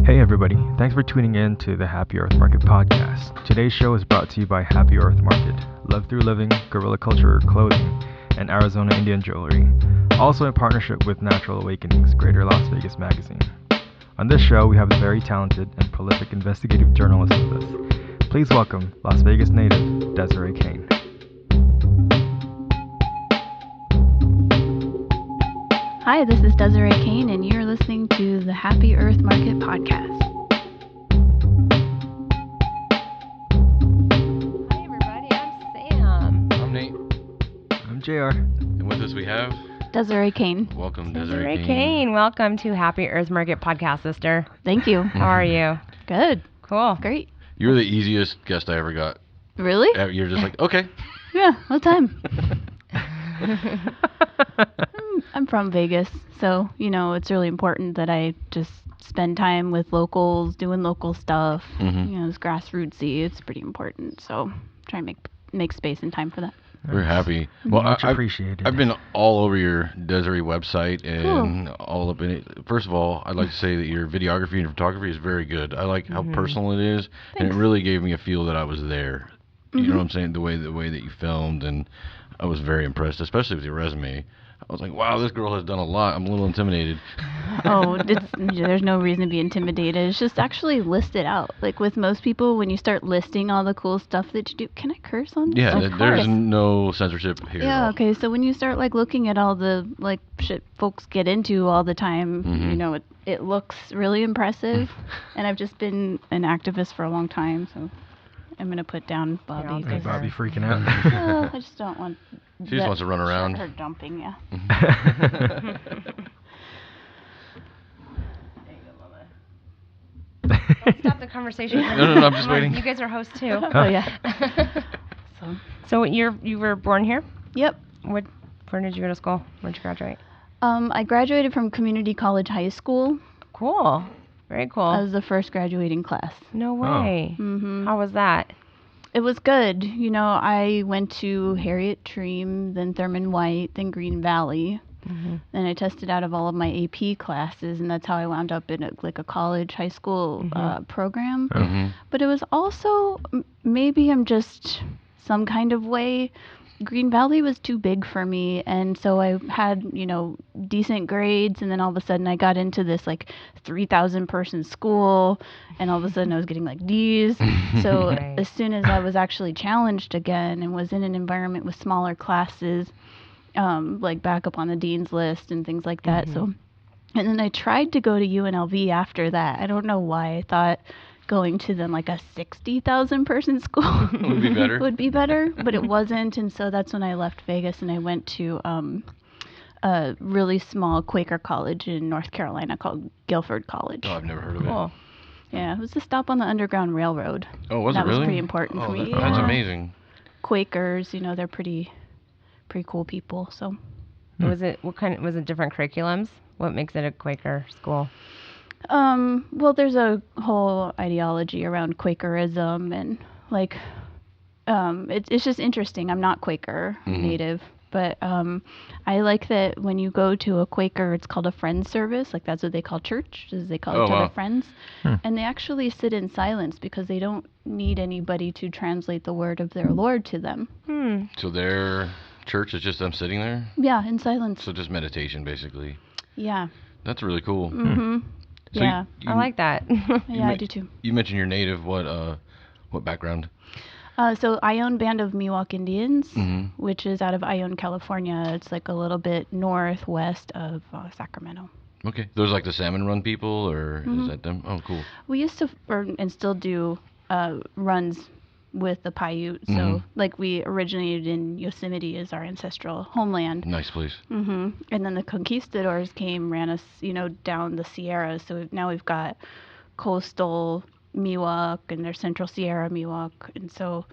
Hey everybody, thanks for tuning in to the Happy Earth Market podcast. Today's show is brought to you by Happy Earth Market, Love Through Living, Guerrilla Culture Clothing, and Arizona Indian Jewelry. Also in partnership with Natural Awakenings, Greater Las Vegas Magazine. On this show, we have a very talented and prolific investigative journalist with us. Please welcome Las Vegas native Desiree Kane. Hi, this is Desiree Kane, and you're listening to the Happy Earth Market podcast. Hi, everybody. I'm Sam. I'm Nate. I'm JR. And with us we have Desiree Kane. welcome Desiree Kane. Welcome to Happy Earth Market podcast, sister. Thank you. How are you? Good. Cool. Great. You're the easiest guest I ever got. Really? You're just like, okay. Yeah, what time? I'm from Vegas, so, it's really important that I just spend time with locals, doing local stuff. Mhm. It's grassrootsy. It's pretty important, so try and make space and time for that. We're happy. Well, Much appreciated. I've been all over your Desiree website and Cool. all up in it. First of all, I'd like to say that your videography and photography is very good. I like how personal it is, and it Thanks. really gave me a feel that I was there. You know what I'm saying? The way that you filmed, and I was very impressed, especially with your resume. I was like, wow, this girl has done a lot. I'm a little intimidated. There's no reason to be intimidated. It's just actually listed out. Like with most people, when you start listing all the cool stuff that you do, can I curse on this? Yeah, Of there's course. no censorship here. at Yeah, all. okay. So when you start looking at all the shit folks get into all the time, it looks really impressive. And I've just been an activist for a long time, so I'm gonna put down Bobby. all Hey, 'cause, Bobby freaking out. well, I just don't want. She just wants to run around. Her dumping, yeah. Don't stop the conversation. No, I'm just Come on, waiting. You guys are hosts, too. Oh yeah. So you were born here? Yep. Where did you go to school? Where'd you graduate? I graduated from Community College High School. Cool. Very cool. I was the first graduating class. No way. Mm-hmm. How was that? It was good. I went to Harriet Treem, then Thurman White, then Green Valley. Then I tested out of all of my AP classes, and that's how I wound up in a college, high school program. Mhm. But it was also, maybe I'm just some kind of way, Green Valley was too big for me, and so I had, decent grades, and then all of a sudden I got into this 3,000 person school, and all of a sudden I was getting D's. So Right. as soon as I was actually challenged again and was in an environment with smaller classes, back up on the dean's list and things like that. So, and then I tried to go to UNLV after that. I don't know why. I thought going to them a 60,000 person school Would be better. would be better, but it wasn't. And so that's when I left Vegas and I went to a really small Quaker college in North Carolina called Guilford College. Oh, I've never heard of it. Cool. Yeah, it was a stop on the Underground Railroad. Oh, was That it was really? pretty important for me. That's Yeah. amazing. Quakers, they're pretty cool people. So. Was it was it different curriculums? What makes it a Quaker school? Well, there's a whole ideology around Quakerism and it's just interesting. I'm not Quaker native, but I like that when you go to a Quaker, it's called a friend service. That's what they call church, is they call Oh, each wow. other friends. And they actually sit in silence because they don't need anybody to translate the word of their Lord to them. So their church is just them sitting there? Yeah, in silence. So just meditation, basically. Yeah. That's really cool. Mm-hmm. So Yeah. I like that. Yeah, I do too. You mentioned your native. What background? So Ione Band of Miwok Indians, Mhm. which is out of Ione, California. It's a little bit northwest of Sacramento. Okay. Those the salmon run people, or is that them? Oh, cool. We used to, and still do, runs with the Paiute. So, we originated in Yosemite as our ancestral homeland. Nice place. And then the conquistadors ran us, down the Sierras. So now we've got coastal Miwok and their Central Sierra Miwok. And so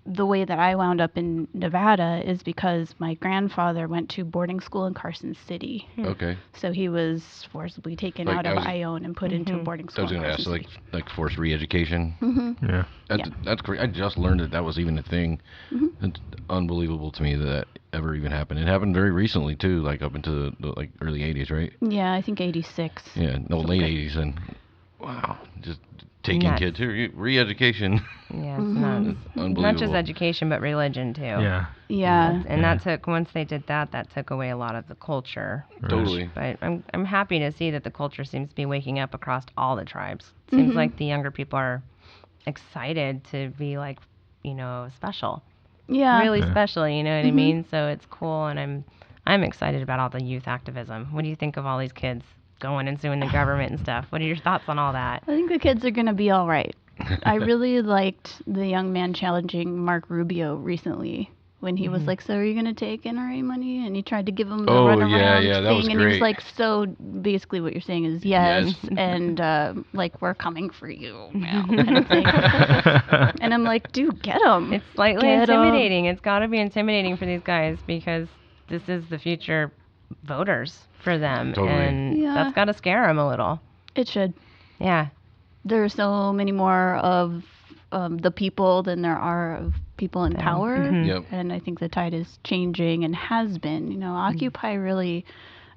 the way that I wound up in Nevada is because my grandfather went to boarding school in Carson City. Okay. So he was forcibly taken out of Ione and put into a boarding So I school was in going to ask, Carson City. like forced re-education. Yeah. That's great. I just learned that was even a thing. It's unbelievable to me that ever even happened. It happened very recently too, up into the early '80s, right? Yeah, I think 86. Yeah, no, late '80s then. Wow. Just taking Nuts. kids here, re-education. Yeah, it's nuts. Unbelievable. Not just education, but religion too. Yeah. Yeah. And that took, once they did that, that took away a lot of the culture. Totally. But I'm happy to see that the culture seems to be waking up across all the tribes. Seems like the younger people are excited to be like, special. Yeah. Really special, you know what I mean? So it's cool, and I'm excited about all the youth activism. What do you think of all these kids going and suing the government and stuff? What are your thoughts on all that? I think the kids are going to be all right. I really liked the young man challenging Mark Rubio recently when he was like, so are you going to take NRA money? And he tried to give him the runaround that thing. was and great. he was like, so basically what you're saying is yes. And like, we're coming for you now. Kind of thing. And I'm like, dude, get him. It's slightly intimidating. It's got to be intimidating for these guys because this is the future voters for them. Totally. And that's got to scare them a little. It should. Yeah. There are so many more of the people than there are of people in power. Yep. And I think the tide is changing and has been. You know, Occupy really,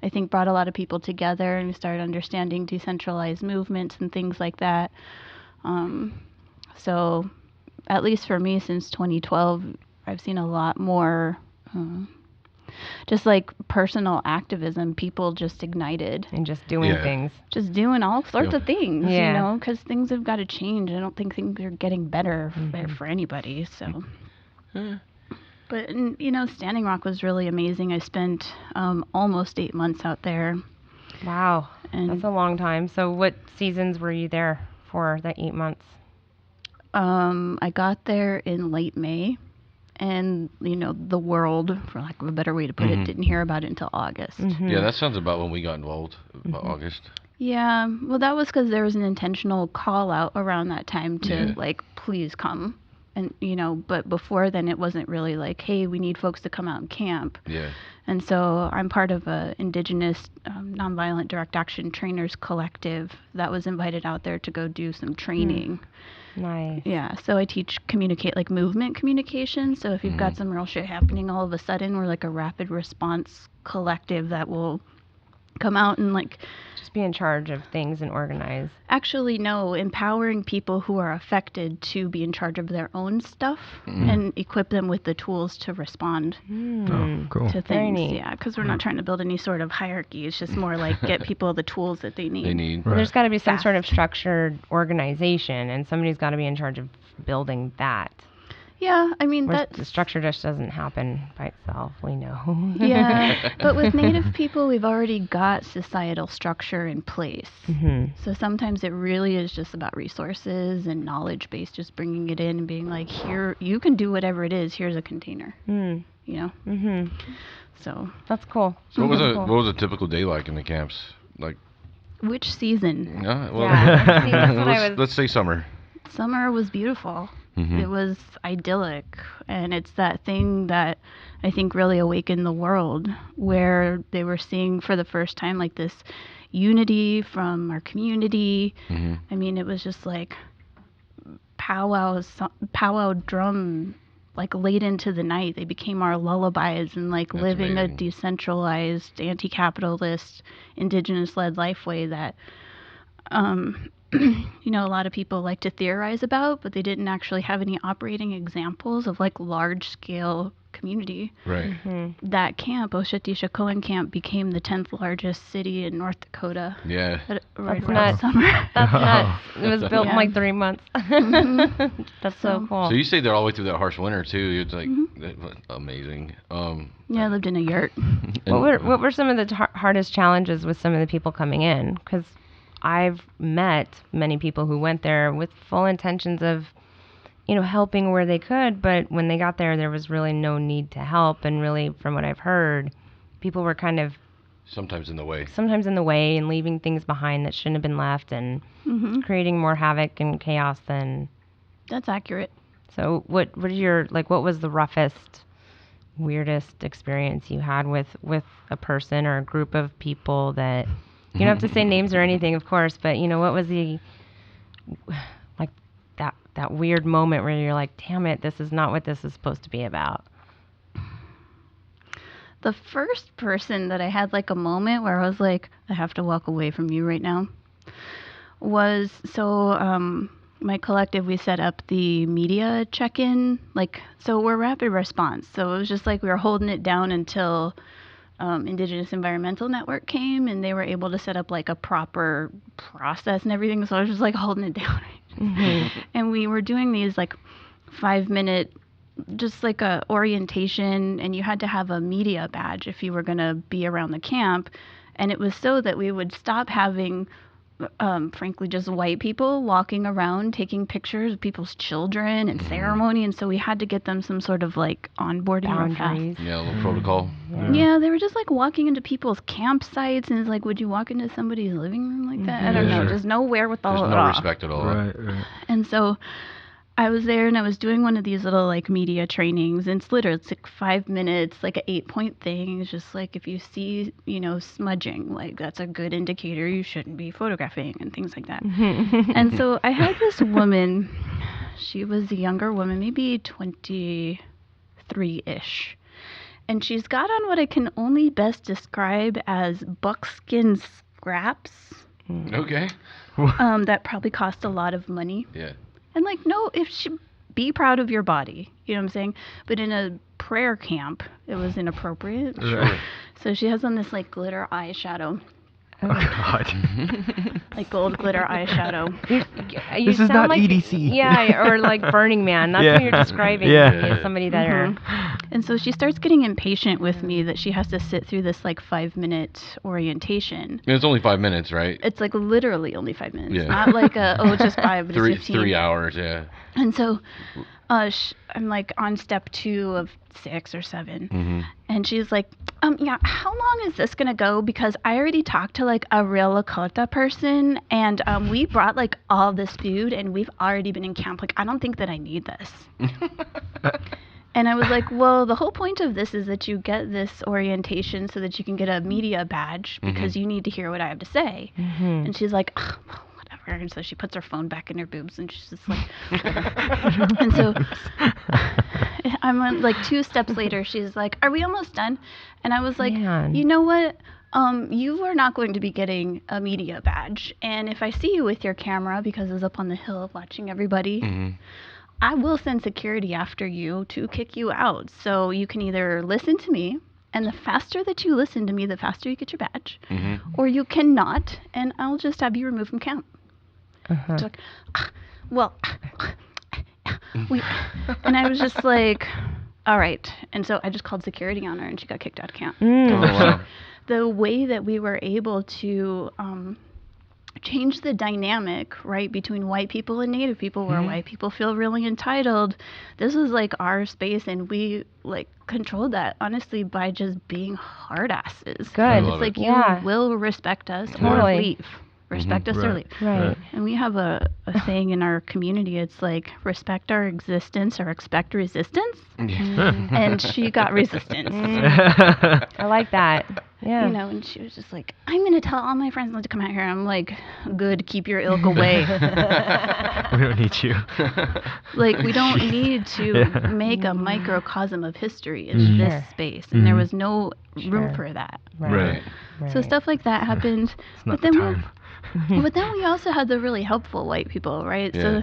I think, brought a lot of people together, and we started understanding decentralized movements and things like that. So at least for me, since 2012, I've seen a lot more just like personal activism, people just ignited. And just doing things. Just doing all sorts of things, Yeah. you know, because things have got to change. I don't think things are getting better for anybody, so. But, you know, Standing Rock was really amazing. I spent almost 8 months out there. Wow. And That's a long time. So what seasons were you there for, the 8 months? I got there in late May. And, you know, the world, for lack of a better way to put it, didn't hear about it until August. Yeah, that sounds about when we got involved, about August. Yeah, well, that was because there was an intentional call out around that time to, like, please come. And, you know, but before then it wasn't really like, hey, we need folks to come out and camp. Yeah. And so I'm part of a Indigenous nonviolent direct action trainers collective that was invited out there to go do some training. Nice. Yeah, so I teach movement communication. So if you've got some real shit happening all of a sudden, we're like a rapid response collective that will come out and like Just be in charge of things and organize. actually empowering people who are affected to be in charge of their own stuff and equip them with the tools to respond Oh, cool. to Very things. neat. Yeah, because we're not trying to build any sort of hierarchy. It's just more like get people the tools that they need. Right. There's got to be some sort of structured organization, and somebody's got to be in charge of building that. Yeah, I mean, Where that's... the structure just doesn't happen by itself, we know. Yeah, but with Native people, we've already got societal structure in place. So sometimes it really is just about resources and knowledge base, just bringing it in and being like, here, you can do whatever it is. Here's a container, you know? So That's cool. So what was a typical day like in the camps? Like, which season? Yeah, see, that's what I was... let's say summer. Summer was beautiful. It was idyllic, and it's that thing that I think really awakened the world, where they were seeing for the first time like this unity from our community. I mean, it was just like powwow drum, like late into the night. They became our lullabies, and like That's living amazing. a decentralized, anti-capitalist, indigenous-led life way that you know, a lot of people like to theorize about, but they didn't actually have any operating examples of like large-scale community. Right. That camp, Oshatishakoan camp, became the 10th largest city in North Dakota. Yeah. Right That's around nuts. summer. That's nuts. It was built in Yeah. like 3 months. That's so cool. So you stayed there all the way through that harsh winter too. It's like that was amazing. Yeah, I lived in a yurt. What were some of the hardest challenges with some of the people coming in? Because I've met many people who went there with full intentions of, you know, helping where they could, but when they got there was really no need to help, and really, from what I've heard, people were kind of sometimes in the way and leaving things behind that shouldn't have been left, and creating more havoc and chaos than. That's accurate. So what are your, like, what was the roughest, weirdest experience you had with a person or a group of people that, you don't have to say names or anything, of course, but, you know, what was the, like, that weird moment where you're like, damn it, this is not what this is supposed to be about? The first person that I had like a moment where I was like, I have to walk away from you right now, was my collective, we set up the media check-in, so we're rapid response. So it was just like we were holding it down until Indigenous Environmental Network came, and they were able to set up like a proper process and everything. So I was just like holding it down. And we were doing these like 5-minute, just like a orientation, and you had to have a media badge if you were going to be around the camp. And it was so that we would stop having frankly, just white people walking around taking pictures of people's children and ceremony, and so we had to get them some sort of like onboarding boundaries. Yeah, a little protocol. Yeah, they were just like walking into people's campsites, and it's like, would you walk into somebody's living room like that? I don't know. There's no wherewithal at all. There's no respect at all. Right. And so I was there, and I was doing one of these little like media trainings, and it's literally, it's like 5 minutes, like an 8-point thing. It's just like, if you see, smudging, like that's a good indicator you shouldn't be photographing and things like that. And so I had this woman, she was a younger woman, maybe 23-ish. And she's got on what I can only best describe as buckskin scraps. Okay. That probably cost a lot of money. Yeah. And like, no, be proud of your body, you know what I'm saying? But in a prayer camp, it was inappropriate. Sure. So she has on this like glitter eyeshadow. Oh God. Like gold glitter eyeshadow. You This is sound not like, EDC. Yeah, or like Burning Man. That's what you're describing. Yeah. Is somebody that are. And so she starts getting impatient with me that she has to sit through this like 5-minute orientation. And it's only 5 minutes, right? It's like literally only 5 minutes. Yeah. Not like just 5, but it's 15. 3 hours, yeah. And so I'm like on step 2 of 6 or 7. And she's like, yeah, how long is this going to go? Because I already talked to like a real Lakota person, and we brought like all this food, and we've already been in camp. Like, I don't think that I need this. And I was like, well, the whole point of this is that you get this orientation so that you can get a media badge, because you need to hear what I have to say. And she's like, well, whatever. And so she puts her phone back in her boobs, and she's just like, and so I'm on, like 2 steps later, she's like, are we almost done? And I was like, you know what? You are not going to be getting a media badge. And if I see you with your camera, because it's up on the hill watching everybody, I will send security after you to kick you out. So you can either listen to me, and the faster that you listen to me, the faster you get your badge, or you cannot, and I'll just have you removed from camp. She's like, well, and I was just like, all right. And so I just called security on her, and she got kicked out of camp. The way that we were able to change the dynamic, right, between white people and Native people, where white people feel really entitled. This was like our space, and we like controlled that honestly by just being hard asses. Good. It's like, you will respect us or leave. Respect us or leave. Right. And we have a saying in our community. It's like, respect our existence or expect resistance. And she got resistance. I like that. Yeah. And she was just like, I'm going to tell all my friends not to come out here. I'm like, good, keep your ilk away. We don't need you. Like, we don't need to make a microcosm of history in this space. And there was no room for that. Right. So stuff like that happened. It's not the time. But then we also had the really helpful white people, right? Yeah.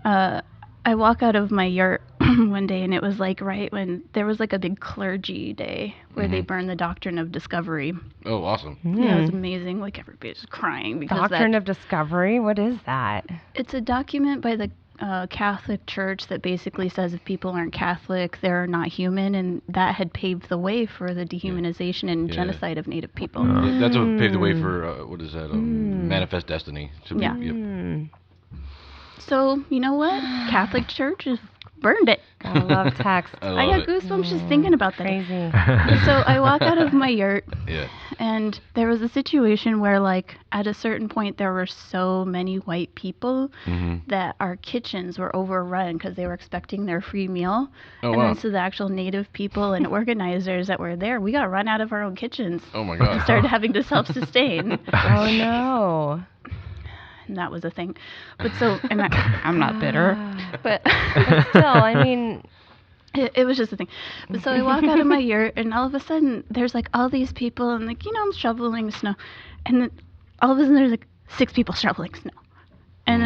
So I walk out of my yurt one day, and it was like right when there was like a big clergy day where they burned the Doctrine of Discovery. Oh, awesome. Yeah, it was amazing. Like, everybody's crying because Doctrine of Discovery? What is that? It's a document by the Catholic Church that basically says if people aren't Catholic, they're not human, and that had paved the way for the dehumanization and genocide of Native people. That's what paved the way for, what is that, Manifest Destiny. So, you know what? Catholic Church has burned it. I love text. I got goosebumps just thinking about that. Crazy. So I walk out of my yurt, Yeah. and there was a situation where, like, at a certain point, there were so many white people that our kitchens were overrun because they were expecting their free meal. Then so the actual Native people and organizers that were there, we got run out of our own kitchens. Oh, my God. And started having to self-sustain. Oh, no. And that was a thing. But so, and I'm not bitter, but Still, I mean, it was just a thing. But so I walk out of my yurt, and all of a sudden there's like all these people, and like, I'm shoveling snow, and then all of a sudden there's like 6 people shoveling snow.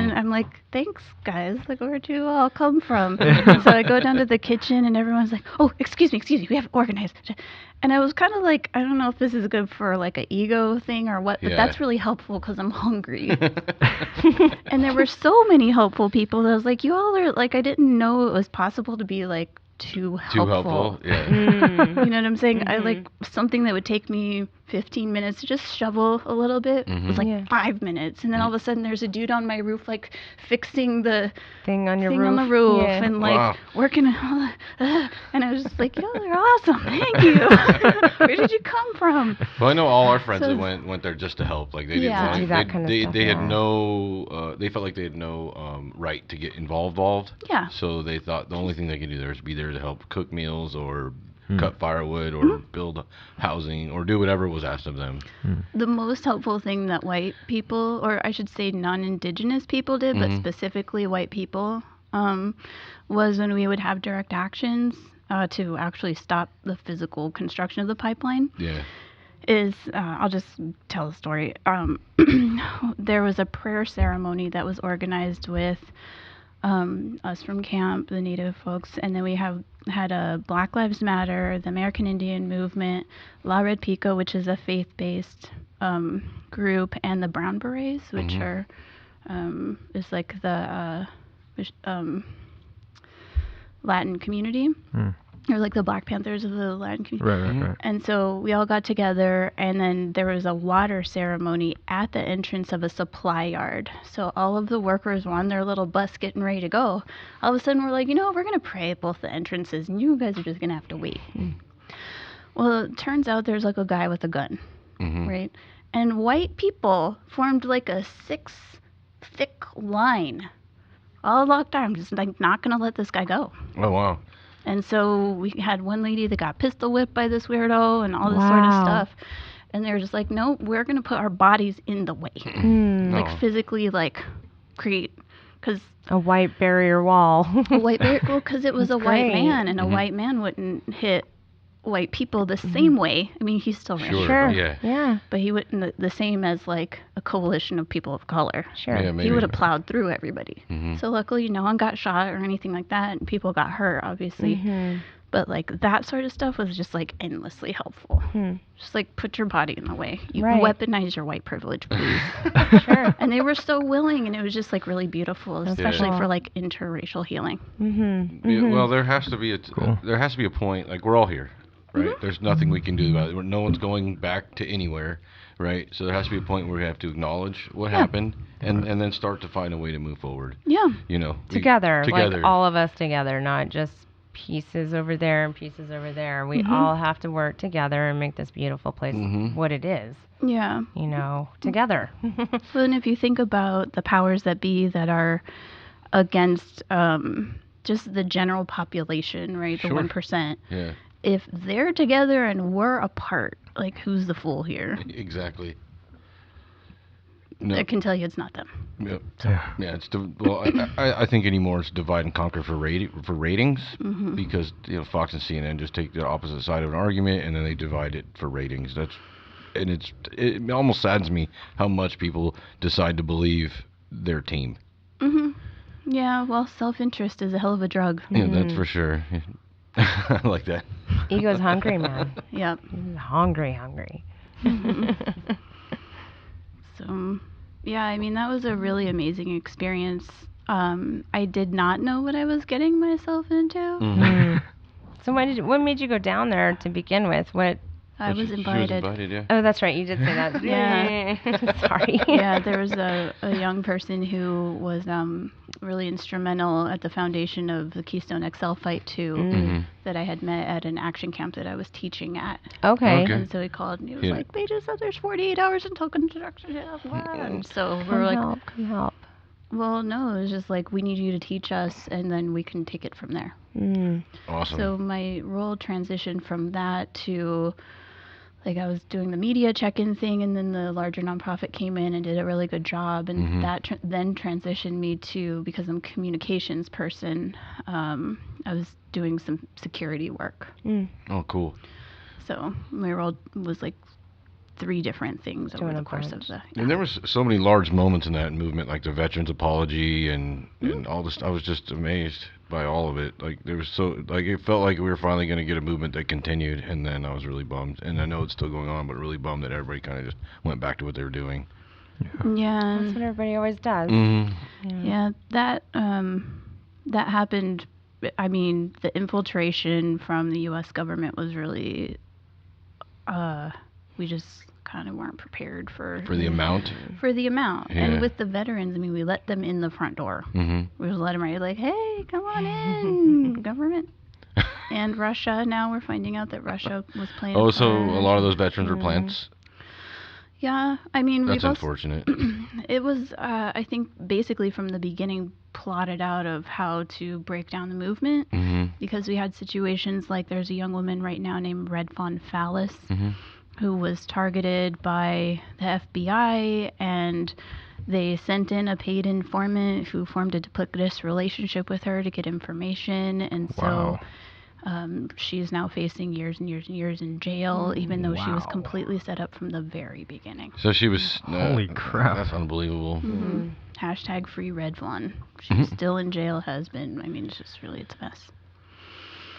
And I'm like, thanks, guys. Like, where'd you all come from? And so I go down to the kitchen, and everyone's like, oh, excuse me, we have organized. And I was kind of like, I don't know if this is good for like an ego thing or what, but that's really helpful because I'm hungry. And there were so many helpful people that I was like, you all are like, I didn't know it was possible to be like too helpful. Yeah. You know what I'm saying? I like something that would take me 15 minutes to just shovel a little bit was like 5 minutes, and then all of a sudden there's a dude on my roof like fixing the thing on the roof and like working and all that. And I was just like, y'all are awesome, thank you. Where did you come from? Well, I know all our friends that went there just to help. Like they didn't want do that kind of stuff. They had no they felt like they had no right to get involved. Yeah. So they thought the only thing they could do there is be there to help cook meals or cut firewood or build housing or do whatever was asked of them. The most helpful thing that white people, or I should say non-Indigenous people did, but specifically white people, was when we would have direct actions to actually stop the physical construction of the pipeline. Yeah. I'll just tell the story. There was a prayer ceremony that was organized with us from camp, the Native folks, and then we had a Black Lives Matter, the American Indian Movement, La Red Pico, which is a faith-based group, and the Brown Berets, which are is like the Latin community. Or like the Black Panthers of the Latin community. Right. And so we all got together, and then there was a water ceremony at the entrance of a supply yard. So all of the workers were on their little bus getting ready to go. All of a sudden, we're like, we're going to pray at both the entrances, and you guys are just going to have to wait. Well, it turns out there's like a guy with a gun, right? And white people formed like a 6-thick line, all locked arms, just like not going to let this guy go. Oh, wow. And so we had one lady that got pistol whipped by this weirdo and all this sort of stuff. And they were just like, no, we're going to put our bodies in the way. Like physically, like create, because a white barrier wall. Because it was a white man, and a white man wouldn't hit white people the same way. I mean, he still ran. Sure. Yeah. But he wouldn't the same as like a coalition of people of color. Sure. Yeah, he would have plowed through everybody. So luckily, no one got shot or anything like that, and people got hurt, obviously. But like that sort of stuff was just like endlessly helpful. Just like put your body in the way. You weaponize your white privilege, please. Sure. And they were so willing, and it was just like really beautiful, especially for like interracial healing. Yeah, well, there has to be a point. Like we're all here. Right, there's nothing we can do about it. No one's going back to anywhere, right? So there has to be a point where we have to acknowledge what happened, and then start to find a way to move forward. Yeah, together, like all of us together, not just pieces over there and pieces over there. We all have to work together and make this beautiful place what it is. Yeah, together. Well, and if you think about the powers that be that are against just the general population, right? The 1%. Yeah. If they're together and we're apart, like who's the fool here? Exactly. I can tell you it's not them. Yep. Yeah. It's I think anymore it's divide and conquer for ratings because Fox and CNN just take the opposite side of an argument and then they divide it for ratings. It almost saddens me how much people decide to believe their team. Yeah. Well, self-interest is a hell of a drug. Yeah, that's for sure. I like that. Ego's hungry, man. Yep. Hungry. So, yeah, I mean, that was a really amazing experience. I did not know what I was getting myself into. So what made you go down there to begin with? I was invited. She was invited, yeah. Oh, that's right. You did say that. Yeah. Sorry. Yeah, there was a young person who was really instrumental at the foundation of the Keystone XL fight too, that I had met at an action camp that I was teaching at. Okay. And so he called and he was like, they just said there's 48 hours until construction. And so we were like, come help. Well, no, it was just like, we need you to teach us and then we can take it from there. Awesome. So my role transitioned from that to, like, I was doing the media check-in thing, and then the larger nonprofit came in and did a really good job, and that then transitioned me to, because I'm a communications person, I was doing some security work. Oh, cool. So my role was like 3 different things over the course of the. And there was so many large moments in that movement, like the veterans apology and all this. I was just amazed by all of it. Like there was it felt like we were finally going to get a movement that continued, and then I was really bummed. And I know it's still going on, but really bummed that everybody kind of just went back to what they were doing. Yeah. That's what everybody always does. Yeah, that happened. I mean, the infiltration from the U.S. government was really, we just kind of weren't prepared for the amount. For the amount, Yeah. and with the veterans, I mean, we let them in the front door. Mm-hmm. We just let them right, like, hey, come on in, government. And Russia. Now we're finding out that Russia was playing. Oh, so a lot of those veterans were plants. Yeah, I mean, that's unfortunate. It was, I think, basically from the beginning plotted out of how to break down the movement, because we had situations like there's a young woman right now named Red Fawn Fallis, who was targeted by the FBI, and they sent in a paid informant who formed a duplicitous relationship with her to get information, and so she's now facing years and years and years in jail, even though she was completely set up from the very beginning. So she was... Holy crap. That's unbelievable. Hashtag free Red Fawn. She's still in jail, has been. I mean, it's just really, it's a mess.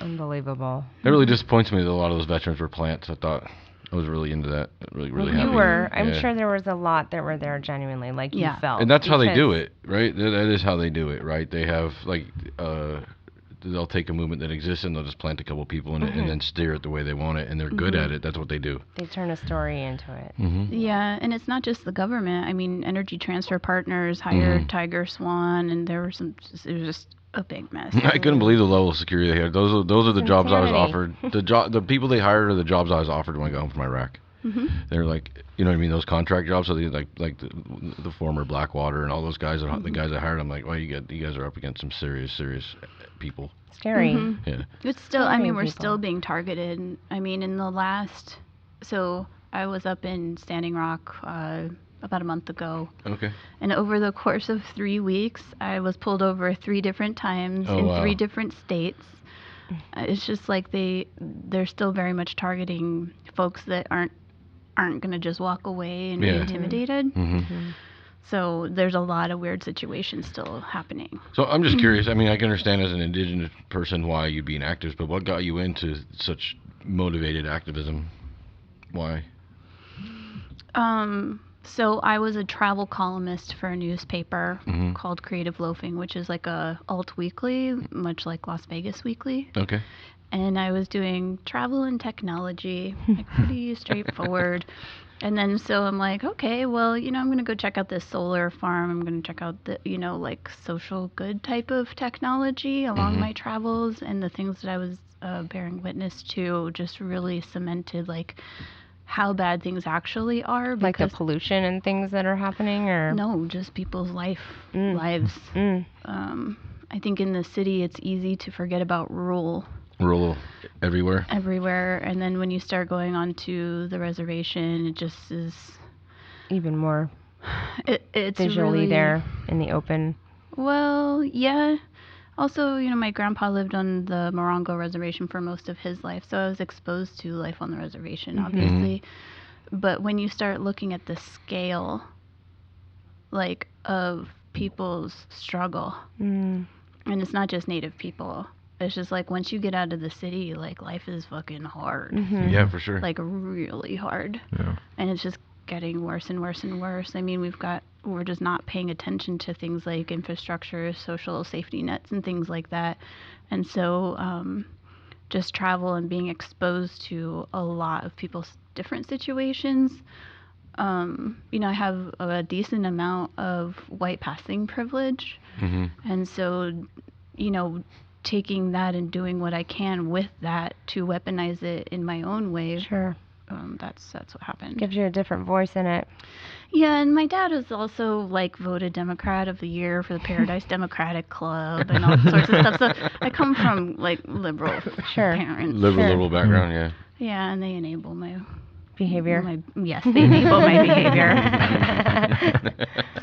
Unbelievable. It really disappoints me that a lot of those veterans were plants. I thought... I was really into that. Really happy. You were. I'm sure there was a lot that were there genuinely, like you felt. And that's how they do it, right? That is how they do it, right? They have, like, they'll take a movement that exists and they'll just plant a couple people in it and then steer it the way they want it, and they're good at it. That's what they do. They turn a story into it. Yeah, and it's not just the government. I mean, Energy Transfer Partners hired Tiger Swan, and there were some... It was just a big mess. I couldn't believe the level of security they had. Those are the jobs I was offered. The people they hired are the jobs I was offered when I got home from Iraq. They're like, you know what I mean, those contract jobs. So they like the former Blackwater and all those guys. The guys I hired, I'm like, well, you guys are up against some serious people. Scary. Yeah. It's still. I mean, we're still being targeted. I mean, in the last. So I was up in Standing Rock about a month ago. Okay. And over the course of 3 weeks, I was pulled over 3 different times in 3 different states. It's just like they're still very much targeting folks that aren't going to just walk away and be intimidated. So there's a lot of weird situations still happening. So I'm just curious. I mean, I can understand as an Indigenous person why you'd be an activist, but what got you into such motivated activism? Why? So I was a travel columnist for a newspaper called Creative Loafing, which is like a alt-weekly, much like Las Vegas Weekly. Okay. And I was doing travel and technology, like pretty straightforward. And then so I'm like, okay, well, I'm going to go check out this solar farm. I'm going to check out the, like social good type of technology along my travels. And the things that I was bearing witness to just really cemented, like, how bad things actually are. Like the pollution and things that are happening, or? No, just people's lives. I think in the city it's easy to forget about rural everywhere. And then when you start going onto the reservation, it just is even more it's visually really, there in the open. Well, yeah. Also, my grandpa lived on the Morongo reservation for most of his life, so I was exposed to life on the reservation, obviously. But when you start looking at the scale, like, of people's struggle, and it's not just Native people, it's just like once you get out of the city, like, life is fucking hard. Yeah, for sure. Like, really hard. Yeah. And it's just getting worse and worse and worse. I mean, we're just not paying attention to things like infrastructure, social safety nets, and things like that. And so just travel and being exposed to a lot of people's different situations. I have a decent amount of white passing privilege. And so, taking that and doing what I can with that to weaponize it in my own way. Sure. That's what happened. Gives you a different voice in it. Yeah, and my dad was also, like, voted Democrat of the Year for the Paradise Democratic Club and all sorts of stuff. So I come from, like, liberal parents. Liberal background, yeah. Yeah, and they enable my behavior. Yes, they enable my behavior.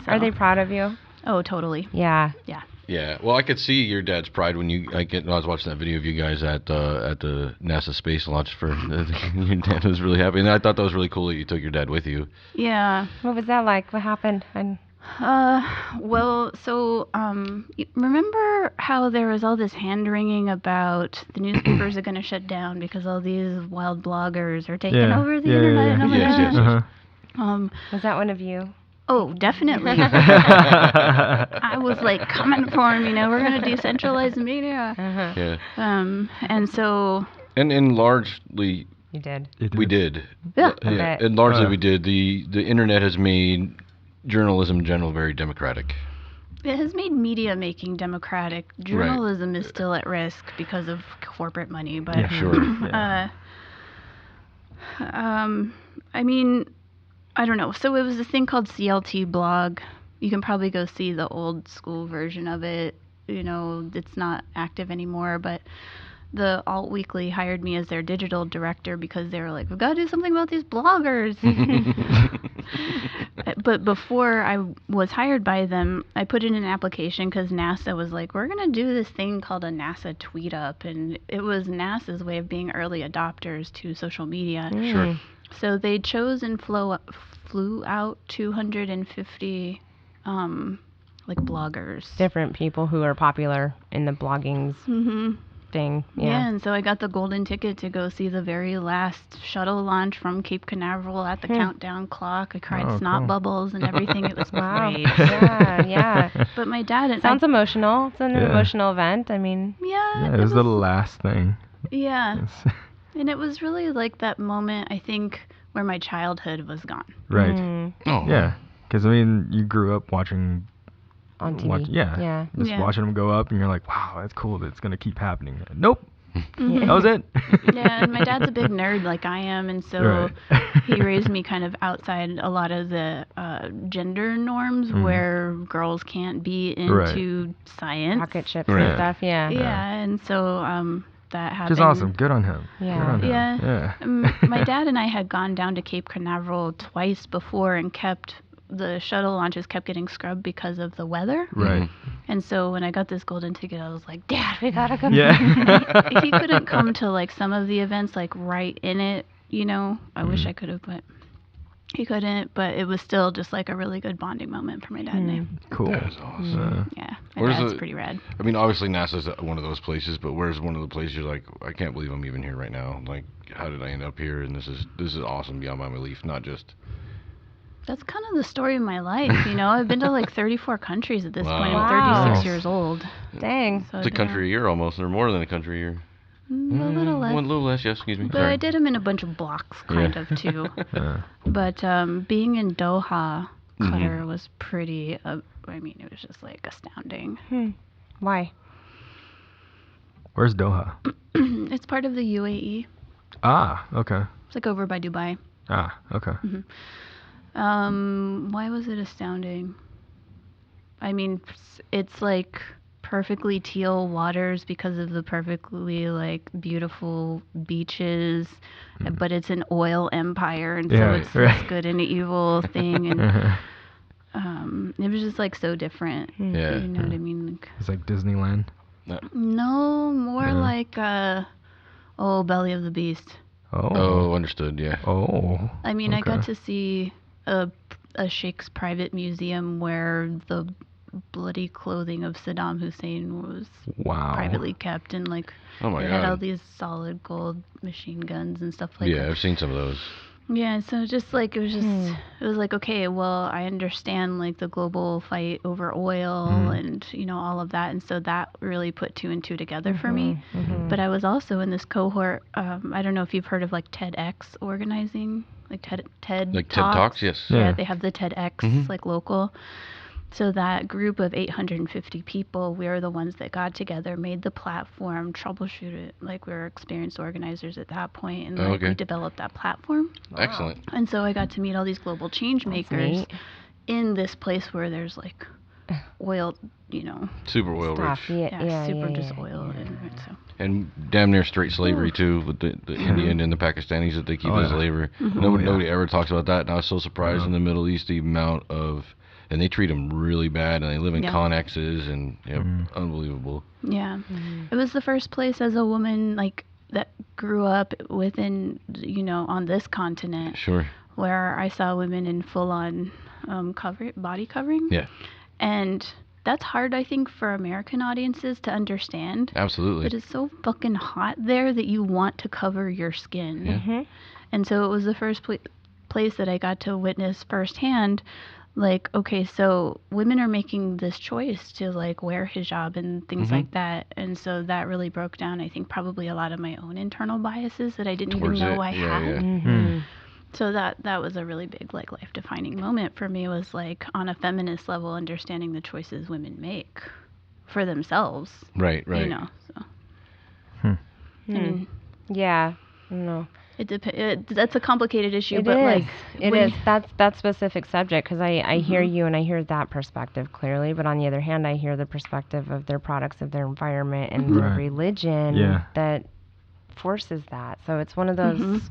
Are they proud of you? Oh, totally. Yeah. Yeah. Yeah, well, I could see your dad's pride when I was watching that video of you guys at the NASA space launch for your dad was really happy, and I thought that was really cool that you took your dad with you. Yeah. What was that like? What happened? Remember how there was all this hand-wringing about the newspapers are going to shut down because all these wild bloggers are taking over the internet and all that? Yes. Was that one of you? Oh, definitely. I was like coming for him, we're going to decentralize media. Yeah. And so... And largely... You did. We did. Yeah. And largely we did. The internet has made journalism in general very democratic. It has made media making democratic. Journalism is still at risk because of corporate money, but... Yeah, sure. I mean... I don't know. So it was a thing called CLT Blog. You can probably go see the old school version of it. It's not active anymore, but the Alt-Weekly hired me as their digital director because they were like, we've got to do something about these bloggers. But before I was hired by them, I put in an application because NASA was like, we're going to do this thing called a NASA Tweetup. And it was NASA's way of being early adopters to social media. Sure. So they chose and flew out 250 bloggers. Different people who are popular in the blogging thing. Yeah, and so I got the golden ticket to go see the very last shuttle launch from Cape Canaveral at the countdown clock. I cried snot bubbles and everything. It was great. Yeah. But my dad... Sounds emotional. It's an emotional event. I mean... Yeah, it was the last thing. Yeah. And it was really like that moment, I think, where my childhood was gone. Right. Oh. Yeah. Because, you grew up watching... On TV. Watching them go up, and you're like, wow, that's cool. That's going to keep happening. Nope. Mm-hmm. That was it. Yeah, and my dad's a big nerd like I am, and so he raised me kind of outside a lot of the gender norms where girls can't be into science. Rocket ships and stuff, Yeah, and so... that happened. Which is awesome. Good on him. Yeah. My dad and I had gone down to Cape Canaveral twice before and the shuttle launches kept getting scrubbed because of the weather. Right. And so when I got this golden ticket, I was like, Dad, we gotta come. Yeah. He couldn't come to some of the events right in it, I wish I could have, but he couldn't. But it was still just a really good bonding moment for my dad and I. Cool. That is awesome. Yeah, my dad's pretty rad. I mean, obviously NASA's one of those places, but where's one of the places you're like, I can't believe I'm even here right now. How did I end up here? And this is awesome beyond my belief. Not just... That's kind of the story of my life, I've been to 34 countries at this point. Wow. I'm 36 years old. Dang. So it's a country a year almost, or more than a country a year. A little less. A little less, yes, excuse me. But I did them in a bunch of blocks, kind of, too. But being in Doha, Qatar was pretty, it was just astounding. Why? Where's Doha? It's part of the UAE. Ah, okay. It's over by Dubai. Ah, okay. Why was it astounding? It's perfectly teal waters because of the perfectly beautiful beaches, but it's an oil empire, and so it's this good and evil thing, and it was just so different. Yeah. You know what I mean? It's like Disneyland. No, more Belly of the Beast. Oh, understood. Yeah. Oh. I got to see a Sheikh's private museum where the bloody clothing of Saddam Hussein was privately kept, and they had all these solid gold machine guns and stuff like that. Yeah, I've seen some of those. Yeah, so it was okay, well, I understand the global fight over oil and all of that, and so that really put two and two together for me. But I was also in this cohort. I don't know if you've heard of TEDx organizing, TED TED Talks, yes. Yeah, they have the TEDx local. So that group of 850 people, we were the ones that got together, made the platform, troubleshoot it. We were experienced organizers at that point, and we developed that platform. Wow. Excellent. And so I got to meet all these global change makers in this place where there's oil, super oil Stuff. rich. super just oil in it. So. And damn near straight slavery too, with the Indian and the Pakistanis that they keep as slavery. Nobody ever talks about that, and I was so surprised in the Middle East the amount of, and they treat them really bad, and they live in connexes, and unbelievable. Yeah, it was the first place as a woman that grew up within, on this continent. Sure. Where I saw women in full-on body covering. Yeah. And that's hard, I think, for American audiences to understand. Absolutely. But it's so fucking hot there that you want to cover your skin. Yeah. And so it was the first place that I got to witness firsthand, okay, so women are making this choice to, wear hijab and things like that. And so that really broke down, I think, probably a lot of my own internal biases that I didn't even know I had. Yeah. So that was a really big life-defining moment for me, was on a feminist level, understanding the choices women make for themselves. Right. So. Yeah. No. That's a complicated issue, It is. That specific subject, because I hear you and I hear that perspective clearly, but on the other hand, I hear the perspective of their products, of their environment, and their religion that forces that. So it's one of those,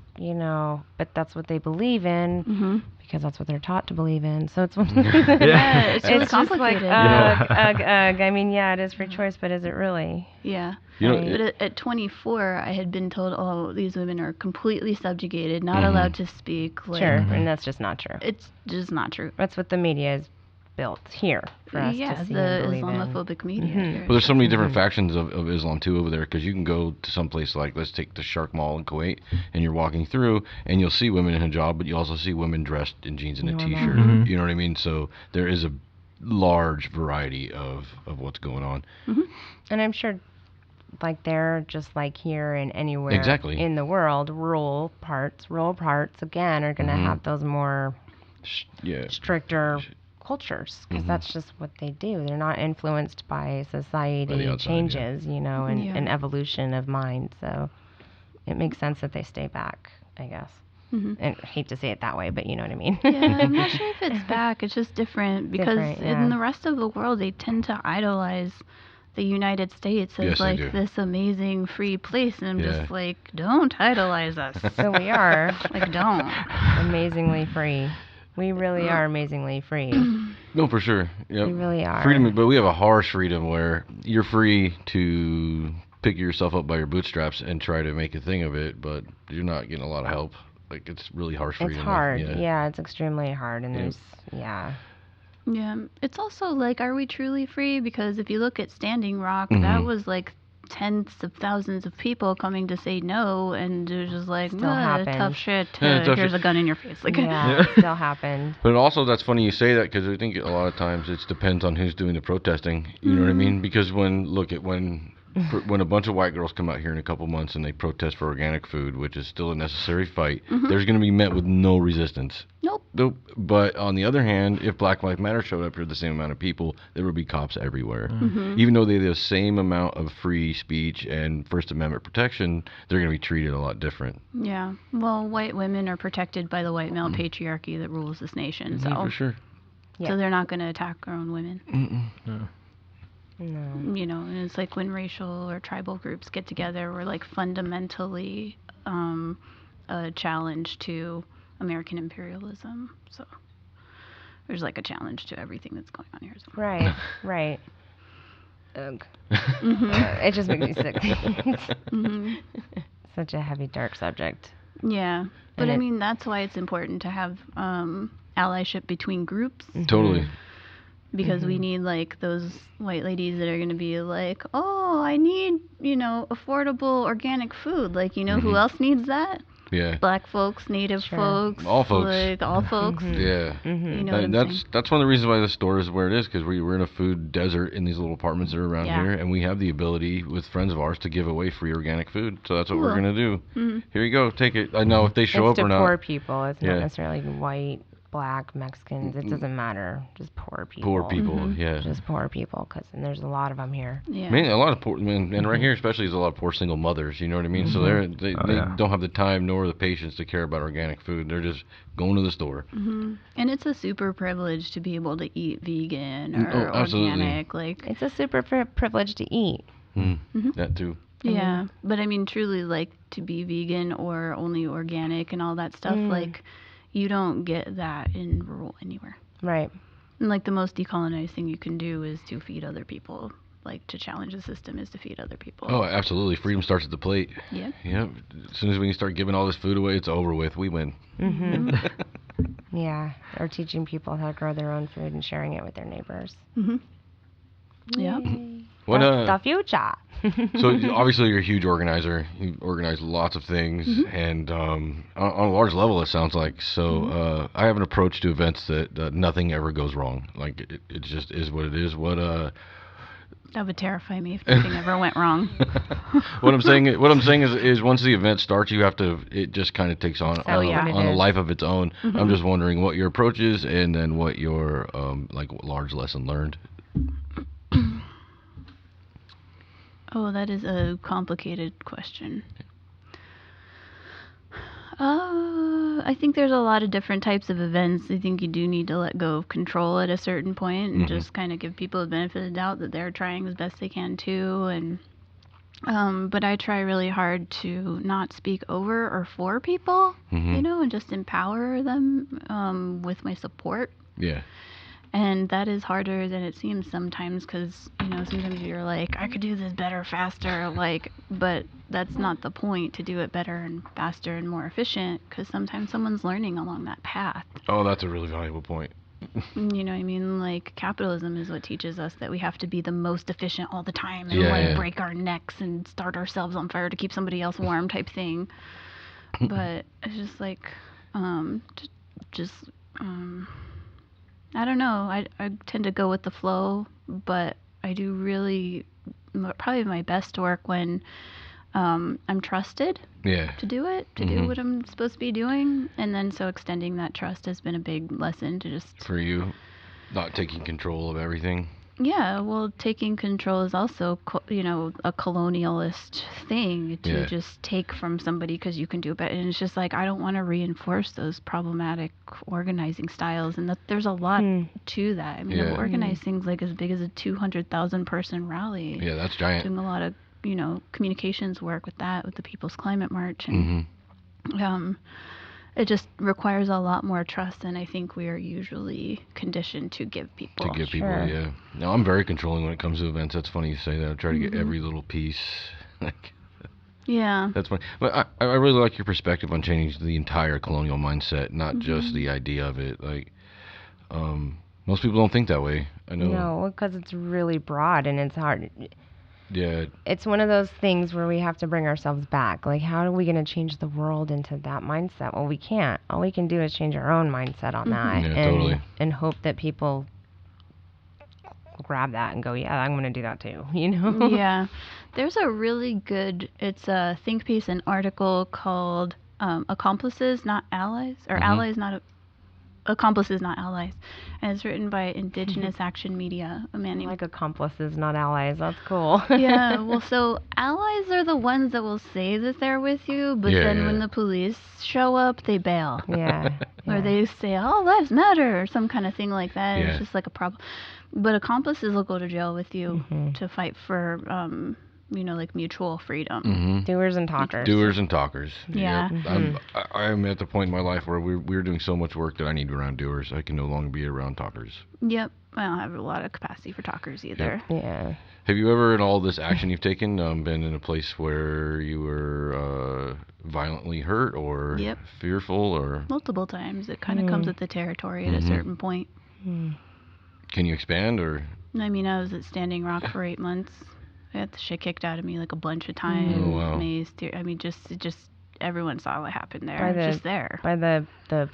but that's what they believe in because that's what they're taught to believe in. So it's one of those it's really it's complicated. just I mean, it is free choice, but is it really? Yeah. Right. But at 24, I had been told, oh, these women are completely subjugated, not allowed to speak. Sure, and that's just not true. It's just not true. That's what the media is built here for us to see and believe Islamophobic media here. Well, there's so many different factions of Islam too over there, because you can go to some place like, let's take the Shark Mall in Kuwait, and you're walking through and you'll see women in hijab, but you also see women dressed in jeans and a t-shirt. You know what I mean? So there is a large variety of what's going on. And I'm sure they're just like here and anywhere in the world, rural parts again are going to have those more stricter cultures, because that's just what they do. They're not influenced by society changes, and evolution of mind. So it makes sense that they stay back, I guess. And I hate to say it that way, but you know what I mean. I'm not sure if it's back. It's just different, because in the rest of the world, they tend to idolize the United States as this amazing free place, and I'm just don't idolize us. So we are don't amazingly free. We really are amazingly free. No, for sure. Yep. We really are. Freedom, but we have a harsh freedom where you're free to pick yourself up by your bootstraps and try to make a thing of it, but you're not getting a lot of help. It's really harsh freedom. It's hard. It's extremely hard, and there's it's also are we truly free? Because if you look at Standing Rock, that was tens of thousands of people coming to say no, and it was just tough shit. Here's a gun in your face. It still happened. But also, that's funny you say that, because I think a lot of times it depends on who's doing the protesting. You know what I mean? Because when a bunch of white girls come out here in a couple months and they protest for organic food, which is still a necessary fight, there's going to be met with no resistance. Nope. But on the other hand, if Black Lives Matter showed up here, the same amount of people, there would be cops everywhere. Even though they have the same amount of free speech and First Amendment protection, they're going to be treated a lot different. Yeah. Well, white women are protected by the white male patriarchy that rules this nation. So for sure. So they're not going to attack our own women. No. And it's when racial or tribal groups get together, we're fundamentally a challenge to American imperialism. So there's a challenge to everything that's going on here as well. Right. Ugh. It just makes me sick. Such a heavy, dark subject. Yeah, but I mean, that's why it's important to have allyship between groups. Totally. Because we need those white ladies that are going to be oh, I need, affordable organic food. Who else needs that? Yeah. Black folks, Native folks. All folks. All folks. Yeah. That's one of the reasons why the store is where it is, because we're in a food desert in these little apartments that are around here, and we have the ability with friends of ours to give away free organic food. So that's what we're going to do. Here you go. Take it. I know if they show up or not. It's to poor people. It's not necessarily white, black, Mexicans, it doesn't matter. Just poor people. Poor people, yeah. Just poor people, and there's a lot of them here. Yeah. I mean, a lot of poor, and right here especially, there's a lot of poor single mothers. You know what I mean? So they don't have the time nor the patience to care about organic food. They're just going to the store. And it's a super privilege to be able to eat vegan or organic. Like, it's a super privilege to eat. That too. Yeah, but I mean, truly, like, to be vegan or only organic and all that stuff, like, you don't get that in rural anywhere. Right. And, like, the most decolonized thing you can do is to feed other people. Like, to challenge the system is to feed other people. Oh, absolutely. Freedom starts at the plate. Yeah. Yep. As soon as we can start giving all this food away, it's over with. We win. Yeah. Or teaching people how to grow their own food and sharing it with their neighbors. Yeah. What, the future. So obviously you're a huge organizer. You organize lots of things, and on a large level, it sounds like. So I have an approach to events that nothing ever goes wrong. Like it just is what it is. That would terrify me if anything ever went wrong. What I'm saying is once the event starts, it just kind of takes on a life of its own. I'm just wondering what your approach is, and then what your large lesson learned. Oh, that is a complicated question. I think there's a lot of different types of events. I think you do need to let go of control at a certain point and just kind of give people the benefit of the doubt that they're trying as best they can too. And but I try really hard to not speak over or for people, you know, and just empower them with my support. Yeah. And that is harder than it seems sometimes, because, you know, sometimes you're like, I could do this better, faster, like, but that's not the point, to do it better and faster and more efficient, because sometimes someone's learning along that path. Oh, that's a really valuable point. You know what I mean? Like, capitalism is what teaches us that we have to be the most efficient all the time and break our necks and start ourselves on fire to keep somebody else warm type thing. But it's just like, I don't know. I tend to go with the flow, but I do really probably my best work when I'm trusted to do it, to do what I'm supposed to be doing. And then so extending that trust has been a big lesson to just... For you, not taking control of everything? Yeah, well, taking control is also, you know, a colonialist thing to just take from somebody because you can do it better. And it's just like, I don't want to reinforce those problematic organizing styles. And there's a lot to that. I mean, I've organized things like as big as a 200,000 person rally. Yeah, that's giant. Doing a lot of, you know, communications work with that, with the People's Climate March. And it just requires a lot more trust than I think we are usually conditioned to give people. Yeah. No, I'm very controlling when it comes to events. That's funny you say that. I try to get every little piece. Yeah. That's funny. But I really like your perspective on changing the entire colonial mindset, not just the idea of it. Like, most people don't think that way. I know. No, because it's really broad and it's hard. Yeah. It's one of those things where we have to bring ourselves back. Like, how are we going to change the world into that mindset? Well, we can't. All we can do is change our own mindset on that. Yeah, totally. And hope that people grab that and go, yeah, I'm going to do that too, you know? Yeah. There's a really good, it's a think piece, an article called Accomplices, Not Allies, or Allies, Not Accomplices, Not Allies. And it's written by Indigenous Action Media, a man named... Like accomplices, not allies. That's cool. Yeah, well, so allies are the ones that will say that they're with you, but then when the police show up, they bail. Yeah. Or they say, all lives matter, or some kind of thing like that. It's just like a problem. But accomplices will go to jail with you to fight for, you know, like mutual freedom. Doers and talkers. Doers and talkers. Yeah. Yep. I'm at the point in my life where we're doing so much work that I need to be around doers. I can no longer be around talkers. Yep. I don't have a lot of capacity for talkers either. Yep. Yeah. Have you ever, in all this action you've taken, been in a place where you were violently hurt or fearful or... Multiple times. It kind of comes with the territory at a certain point. Can you expand or... I mean, I was at Standing Rock for 8 months. I got the shit kicked out of me like a bunch of times. Oh, wow. I mean, just everyone saw what happened there. Just there. By the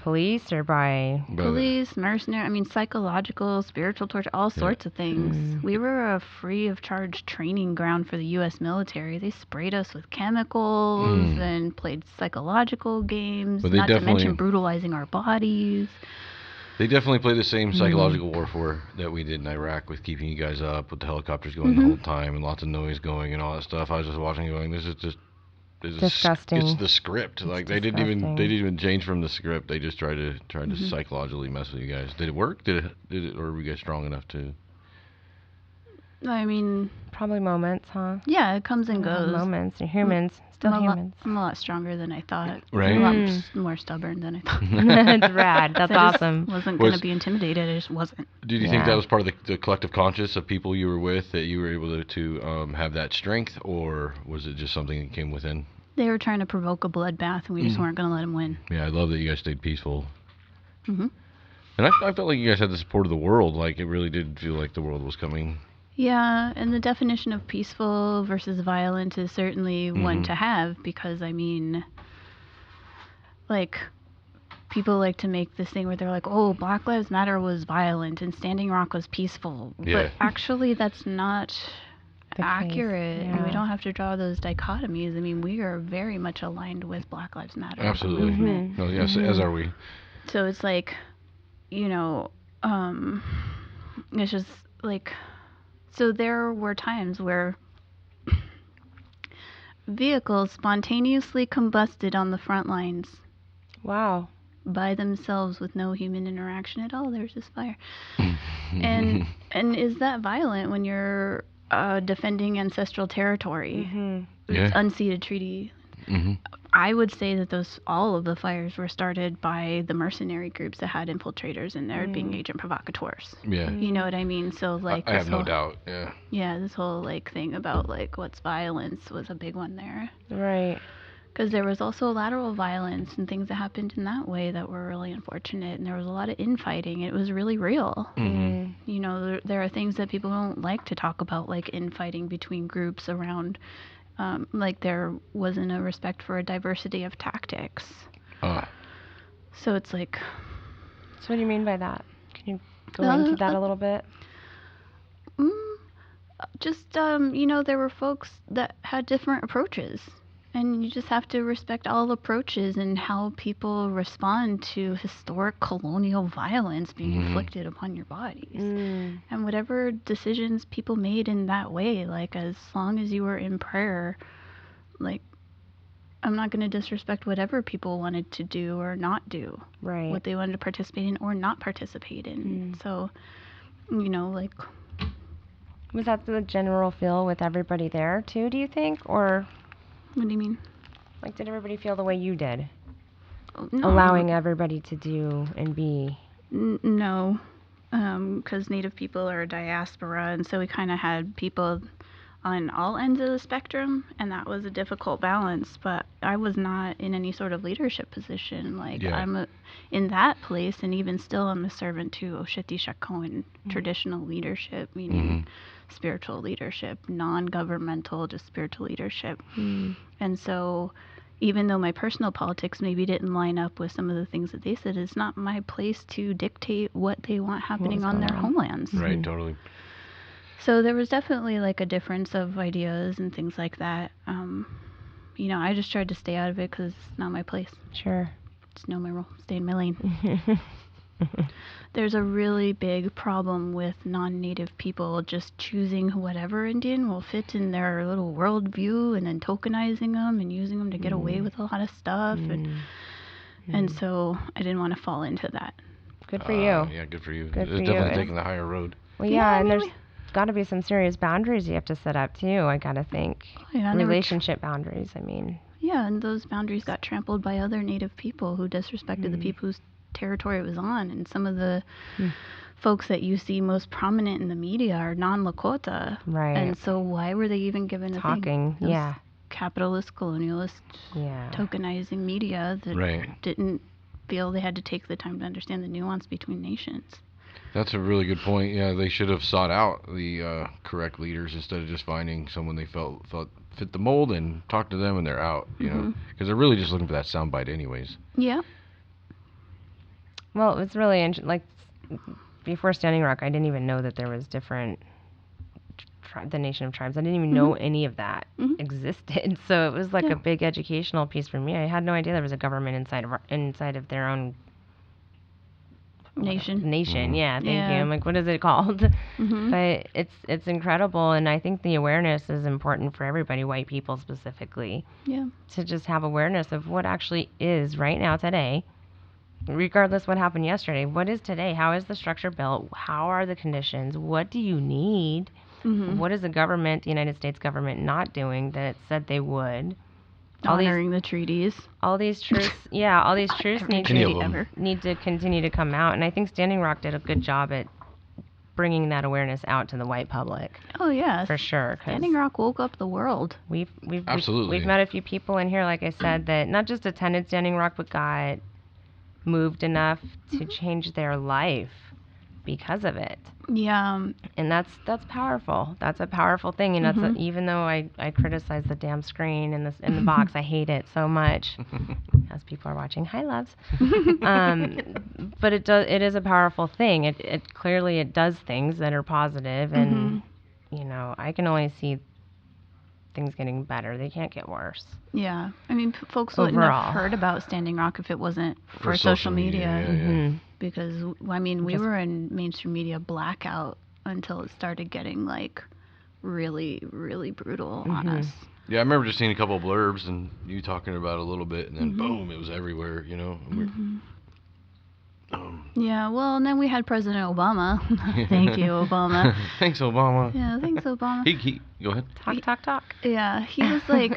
police or by... Police, mercenary, I mean, psychological, spiritual torture, all sorts of things. We were a free of charge training ground for the U.S. military. They sprayed us with chemicals and played psychological games, not to mention brutalizing our bodies. They definitely play the same psychological warfare that we did in Iraq with keeping you guys up, with the helicopters going the whole time and lots of noise going and all that stuff. I was just watching, going, this is disgusting. It's the script. Like they didn't even change from the script. They just tried to psychologically mess with you guys. Did it work? Did it, or were you guys strong enough to? I mean, probably moments, huh? Yeah, it comes and goes. Moments. You're humans. Still humans. I'm a lot stronger than I thought. Right. I'm a lot more stubborn than I thought. That's rad. That's awesome. I wasn't going to be intimidated. I just wasn't. Did you think that was part of the collective conscious of people you were with, that you were able to have that strength, or was it just something that came within? They were trying to provoke a bloodbath, and we just weren't going to let them win. Yeah, I love that you guys stayed peaceful. And I felt like you guys had the support of the world. Like, it really did feel like the world was coming. Yeah, and the definition of peaceful versus violent is certainly one to have, because, I mean, like, people like to make this thing where they're like, oh, Black Lives Matter was violent and Standing Rock was peaceful. Yeah. But actually, that's not accurate. Yeah. And we don't have to draw those dichotomies. I mean, we are very much aligned with Black Lives Matter. Absolutely. Oh, yes, as are we. So it's like, you know, it's just like... So there were times where vehicles spontaneously combusted on the front lines. Wow. By themselves with no human interaction at all. There's just fire. and is that violent when you're defending ancestral territory? It's unceded treaty. I would say that all of the fires were started by the mercenary groups that had infiltrators in there being agent provocateurs. Yeah. You know what I mean? So like I have no doubt. Yeah. Yeah, this whole like thing about like what's violence was a big one there. Right. Because there was also lateral violence and things that happened in that way that were really unfortunate, and there was a lot of infighting. It was really real. You know, there are things that people don't like to talk about, like infighting between groups around. Like there wasn't a respect for a diversity of tactics. So it's like... So what do you mean by that? Can you go into that a little bit? Just, you know, there were folks that had different approaches. And you just have to respect all approaches and how people respond to historic colonial violence being inflicted upon your bodies. And whatever decisions people made in that way, like as long as you were in prayer, like I'm not going to disrespect whatever people wanted to do or not do. Right. What they wanted to participate in or not participate in. So, you know, like... Was that the general feel with everybody there too, do you think? Or... What do you mean? Like, did everybody feel the way you did? No. Allowing everybody to do and be? No, because Native people are a diaspora, and so we kind of had people on all ends of the spectrum, and that was a difficult balance. But I was not in any sort of leadership position. Like, I'm in that place, and even still, I'm a servant to Osheti Shakoan traditional leadership, meaning spiritual leadership, non-governmental, just spiritual leadership. And so even though my personal politics maybe didn't line up with some of the things that they said, it's not my place to dictate what they want happening on their homelands. Right, totally. So there was definitely like a difference of ideas and things like that. You know, I just tried to stay out of it because it's not my place. Sure. Just know my role, stay in my lane. There's a really big problem with non-native people just choosing whatever Indian will fit in their little worldview and then tokenizing them and using them to get away with a lot of stuff. And so I didn't want to fall into that. Good for you. Yeah, good for you. Good for it's you. Definitely taking the higher road. Well, yeah, and there's got to be some serious boundaries you have to set up, too, I got to think. Yeah, relationship boundaries, I mean. Yeah, and those boundaries got trampled by other native people who disrespected the people whose territory it was on. And some of the folks that you see most prominent in the media are non-Lakota. Right. And so why were they even given a thing? Yeah. Capitalist, colonialist, tokenizing media that didn't feel they had to take the time to understand the nuance between nations. That's a really good point. Yeah, they should have sought out the correct leaders instead of just finding someone they felt fit the mold and talk to them and they're out, you know, because they're really just looking for that soundbite anyways. Yeah. Well, it's really interesting. Like, before Standing Rock, I didn't even know that there was different, the Nation of Tribes. I didn't even know any of that existed. So it was like a big educational piece for me. I had no idea there was a government inside of their own Nation. Yeah, thank you. Yeah. I'm like, what is it called? But it's incredible, and I think the awareness is important for everybody, white people specifically, Yeah. to just have awareness of what actually is right now today, regardless what happened yesterday. What is today? How is the structure built? How are the conditions? What do you need? What is the government, the United States government, not doing that it said they would? Honoring the treaties. All these truths, all these truths need to continue to come out. And I think Standing Rock did a good job at bringing that awareness out to the white public. Oh, yeah. For sure. Standing Rock woke up the world. We've Absolutely. met a few people in here, like I said, that not just attended Standing Rock, but got moved enough to change their life because of it. Yeah. And that's powerful. That's a powerful thing. And that's even though I criticize the damn screen in the box, I hate it so much. As people are watching, hi loves. But it is a powerful thing. It clearly does things that are positive, and I can only see things getting better. They can't get worse. Yeah. I mean, folks wouldn't have heard about Standing Rock if it wasn't for social media. Because, I mean, we were in mainstream media blackout until it started getting, like, really, really brutal on us. Yeah, I remember just seeing a couple of blurbs and you talking about it a little bit, and then boom, it was everywhere, Yeah, well, and then we had President Obama. Thank you, Obama. Thanks, Obama. Yeah, thanks, Obama. He go ahead. Talk. Yeah, he was like,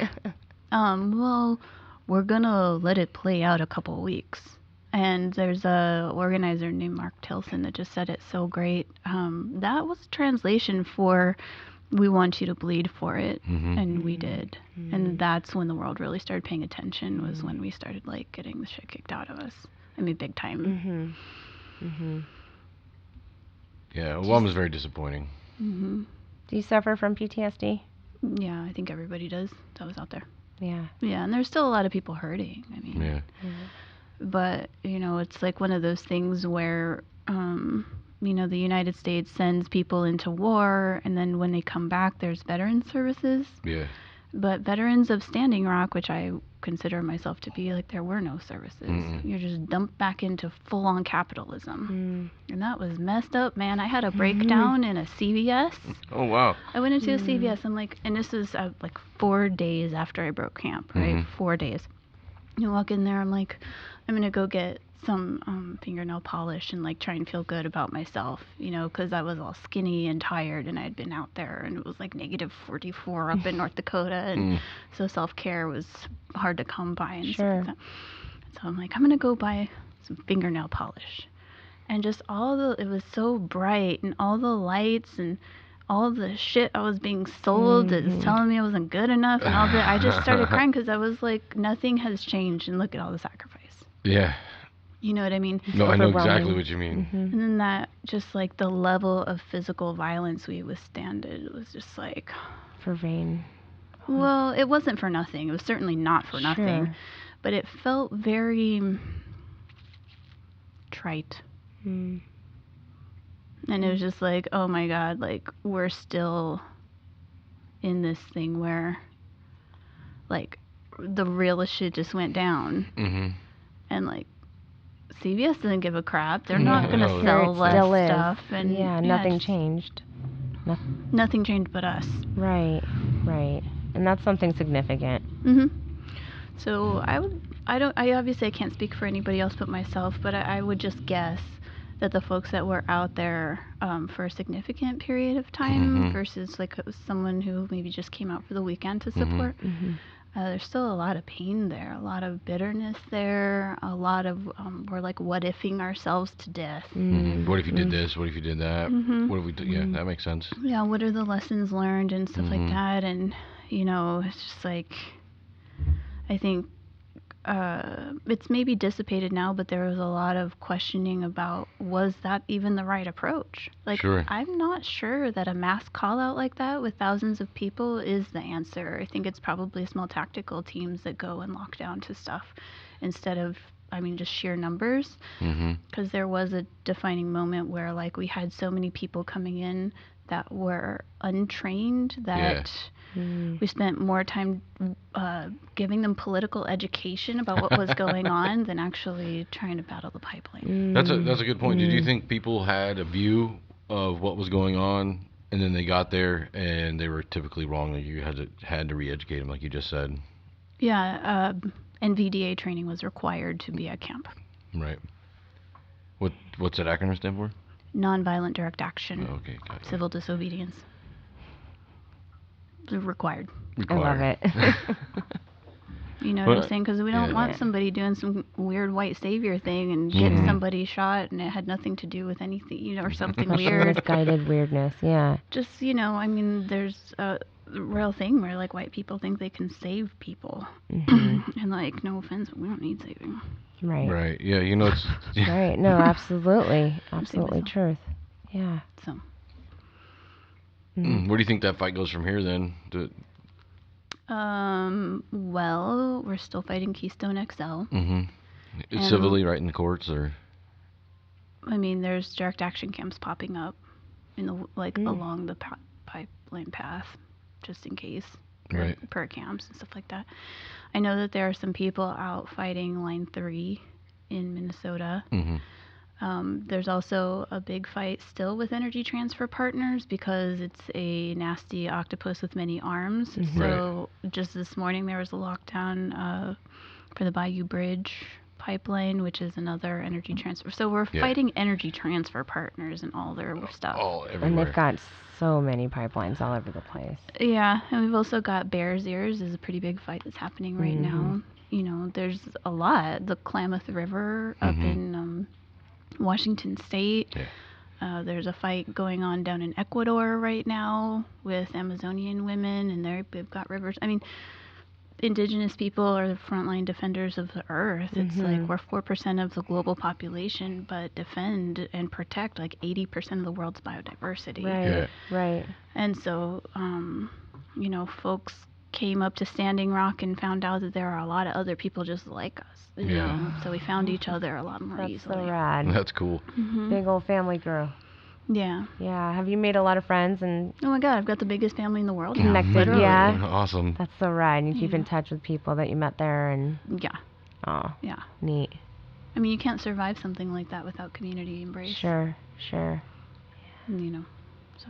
well, we're gonna let it play out a couple of weeks. And there's a organizer named Mark Tilson that just said it so great. That was translation for, we want you to bleed for it, and we did. And that's when the world really started paying attention, was when we started, like, getting the shit kicked out of us. I mean, big time. Yeah, Obama's very disappointing. Do you suffer from PTSD? Yeah, I think everybody does that was out there. Yeah. Yeah, and there's still a lot of people hurting. I mean, but, it's like one of those things where, the United States sends people into war, and then when they come back, there's veteran services. Yeah. But veterans of Standing Rock, which I consider myself to be, like, there were no services. You're just dumped back into full-on capitalism. And that was messed up, man. I had a breakdown in a CVS. Oh, wow. I went into a CVS. I'm like, and this is like 4 days after I broke camp, right? 4 days. You walk in there, I'm like, I'm going to go get some fingernail polish and, like, try and feel good about myself, because I was all skinny and tired, and I had been out there, and it was like negative 44 up in North Dakota, and so self-care was hard to come by and stuff like that. So I'm like, I'm going to go buy some fingernail polish. And just it was so bright, and all the lights and all the shit I was being sold is telling me I wasn't good enough, and all that. I just started crying because I was like, nothing has changed, and look at all the sacrifice. Yeah. You know what I mean? No, I know exactly what you mean. And then that, just like the level of physical violence we withstanded was just like... For vain. Well, it wasn't for nothing. It was certainly not for nothing. But it felt very trite. And it was just like, oh my God, like, we're still in this thing where, like, the realest shit just went down. And, like, CVS doesn't give a crap. They're not going to sell less stuff. And nothing changed. Nothing changed but us. Right. And that's something significant. So I obviously I can't speak for anybody else but myself, but I would just guess that the folks that were out there for a significant period of time versus like someone who maybe just came out for the weekend to support, there's still a lot of pain there, a lot of bitterness there, a lot of we're like what-ifing ourselves to death. What if you did this? What if you did that? What if we did? Yeah, that makes sense. Yeah, what are the lessons learned and stuff like that? And it's just like, I think it's maybe dissipated now, but there was a lot of questioning about, was that even the right approach? Like, I'm not sure that a mass call out like that with thousands of people is the answer. I think it's probably small tactical teams that go and lock down to stuff instead of just sheer numbers. Because there was a defining moment where, like, we had so many people coming in that were untrained that we spent more time giving them political education about what was going on than actually trying to battle the pipeline. That's a good point. Did you think people had a view of what was going on, and then they got there and they were typically wrong, and you had to re-educate them, like you just said? Yeah, NVDA training was required to be at camp. Right. What's that acronym stand for? Nonviolent direct action. Okay, got it. Civil disobedience. Required. I love it. You know what I'm saying? Because we don't want somebody doing some weird white savior thing and get somebody shot, and it had nothing to do with anything, you know, or something weird. Misguided weirdness, yeah. Just, you know, I mean, there's a real thing where, like, white people think they can save people. And, like, no offense, but we don't need saving. Right. Right. Yeah, you know, it's... Right. No, absolutely. Absolutely truth. Yeah. So. Where do you think that fight goes from here, then? Well, we're still fighting Keystone XL. It's civilly, right, in the courts, or? I mean, there's direct action camps popping up in the along the pipeline path, just in case. Per camps and stuff like that. I know that there are some people out fighting Line 3 in Minnesota. There's also a big fight still with Energy Transfer Partners because it's a nasty octopus with many arms. So just this morning there was a lockdown for the Bayou Bridge pipeline, which is another energy transfer. So we're fighting Energy Transfer Partners and all their stuff. Everywhere. And they've got so many pipelines all over the place. Yeah, and we've also got Bears Ears is a pretty big fight that's happening right now. You know, there's a lot. The Klamath River up in Washington State. There's a fight going on down in Ecuador right now with Amazonian women, and they've got rivers. I mean, Indigenous people are the frontline defenders of the earth. It's like we're 4% of the global population, but defend and protect like 80% of the world's biodiversity. Right. And so, you know, folks came up to Standing Rock and found out that there are a lot of other people just like us. You know? So we found each other a lot more easily. That's so rad. That's cool. Big old family girl. Yeah. Have you made a lot of friends? And oh my God, I've got the biggest family in the world. Connected, Awesome. That's so rad. And you keep in touch with people that you met there, and neat. I mean, you can't survive something like that without community embrace. Sure. You know, so.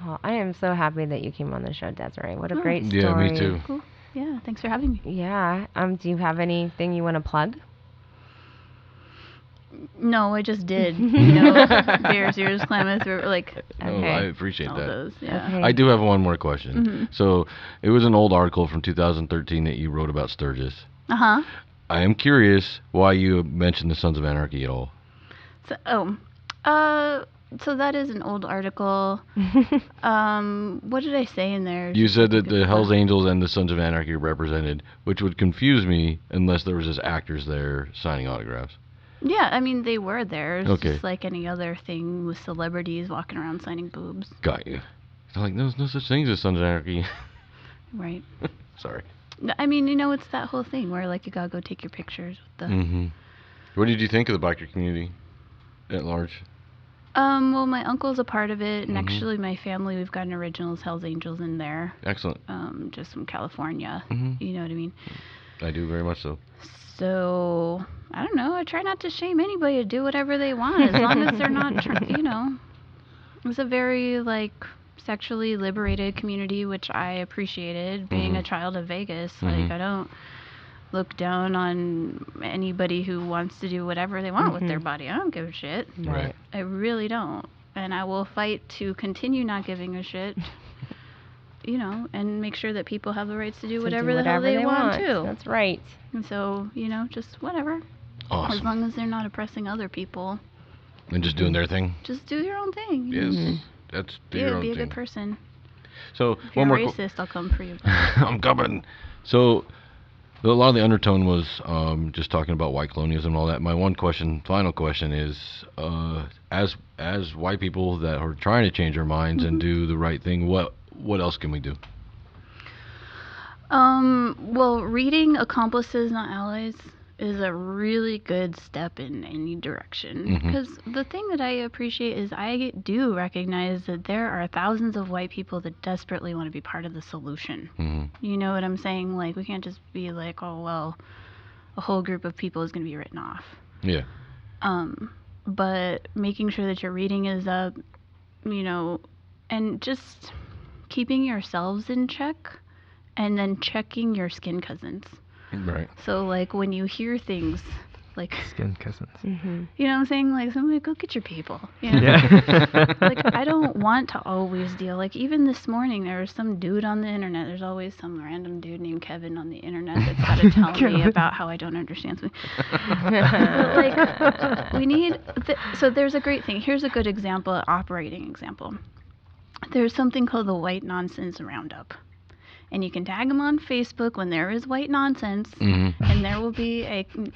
Well, I am so happy that you came on the show, Desiree. What a great story. Yeah, me too. Cool. Yeah, thanks for having me. Yeah. Do you have anything you want to plug? No, I just did. You know, Bears Ears, Klamath, like. No, I appreciate all that. Those, Okay. I do have one more question. So, it was an old article from 2013 that you wrote about Sturgis. I am curious why you mentioned the Sons of Anarchy at all. So that is an old article. What did I say in there? You said that the Hells Angels and the Sons of Anarchy are represented, which would confuse me unless there was just actors there signing autographs. Yeah, I mean, they were there. It's Okay. just like any other thing with celebrities walking around signing boobs. Got you. It's like, there's no such thing as Sons of Anarchy. Right. Sorry. I mean, you know, it's that whole thing where, like, you gotta go take your pictures with the... What did you think of the biker community at large? Well, my uncle's a part of it, and actually my family, we've got an Originals Hells Angels in there. Excellent. Just from California. You know what I mean? I do very much so. So, I don't know. I try not to shame anybody to do whatever they want, as long as they're not, you know. It's a very, like, sexually liberated community, which I appreciated. Being a child of Vegas, like, I don't look down on anybody who wants to do whatever they want with their body. I don't give a shit. Right. I really don't. And I will fight to continue not giving a shit. You know, and make sure that people have the rights to do whatever the hell they want to. That's right. And so, you know, just whatever. Awesome. As long as they're not oppressing other people. And just doing their thing. Just do your own thing. Yes. That's do your own be a thing. good person. So, if you're racist, I'll come for you. I'm coming. So, a lot of the undertone was just talking about white colonialism and all that. My final question is, as white people that are trying to change our minds and do the right thing, what else can we do? Well, reading Accomplices Not Allies is a really good step in any direction. Because the thing that I appreciate is I do recognize that there are thousands of white people that desperately want to be part of the solution. You know what I'm saying? Like, we can't just be like, oh, well, a whole group of people is going to be written off. Yeah. But making sure that your reading is up, you know, and just keeping yourselves in check, and then checking your skin cousins. Right. So, like, when you hear things, like... Skin cousins. You know what I'm saying? Like, somebody, go get your people. You know? Yeah. Like, I don't want to always deal... Like, even this morning, there was some dude on the internet. There's always some random dude named Kevin on the internet that's got to tell me about how I don't understand something. But, like, we need... So there's a great thing. Here's a good example, an operating example. There's something called the White Nonsense Roundup. And you can tag them on Facebook when there is white nonsense, and there will be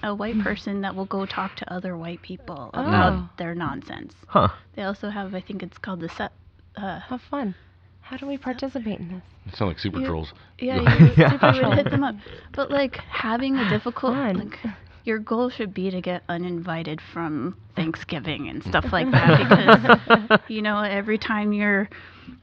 a white person that will go talk to other white people about their nonsense. Huh. They also have, I think it's called the How fun. How do we participate in this? It sound like super trolls. Yeah, super would hit them up. But, like, having a difficult... Like, your goal should be to get uninvited from Thanksgiving and stuff like that, because, you know, every time your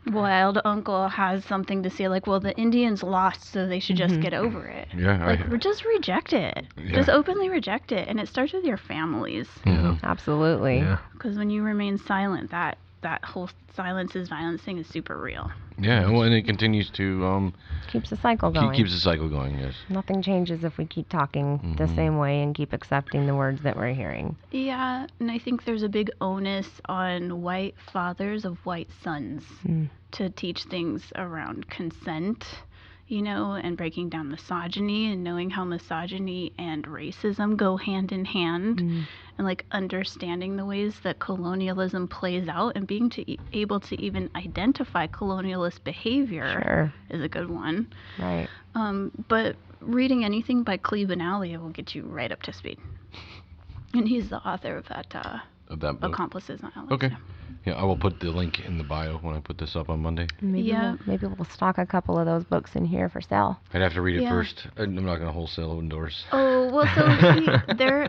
wild uncle has something to say, like, well, the Indians lost, so they should just get over it. Yeah. Like, just reject it. Yeah. Just openly reject it. And it starts with your families. Absolutely. Yeah. Because when you remain silent, that whole silence is violence thing is super real. Yeah, well, and it continues to Keeps the cycle going. keeps the cycle going. Yes. Nothing changes if we keep talking the same way and keep accepting the words that we're hearing. Yeah, and I think there's a big onus on white fathers of white sons to teach things around consent, you know, and breaking down misogyny and knowing how misogyny and racism go hand in hand, and, like, understanding the ways that colonialism plays out, and being able to even identify colonialist behavior is a good one. Right. But reading anything by Cleve Benally will get you right up to speed. And he's the author of that book. Accomplices on Alex. Okay. Yeah, I will put the link in the bio when I put this up on Monday. Maybe we'll stock a couple of those books in here for sale. I'd have to read it first. I'm not going to wholesale endorse. Oh, well, so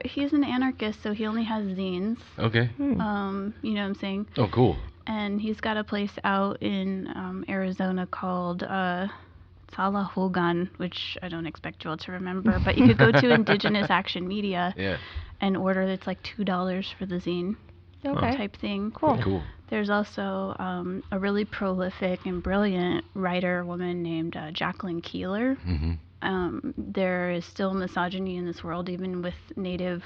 he's an anarchist, so he only has zines. Okay. You know what I'm saying? Oh, cool. And he's got a place out in Arizona called Talahogan, which I don't expect you all to remember, but you could go to Indigenous Action Media and order. It's like $2 for the zine. Type thing. Cool. There's also a really prolific and brilliant writer woman named Jacqueline Keeler. There is still misogyny in this world, even with Native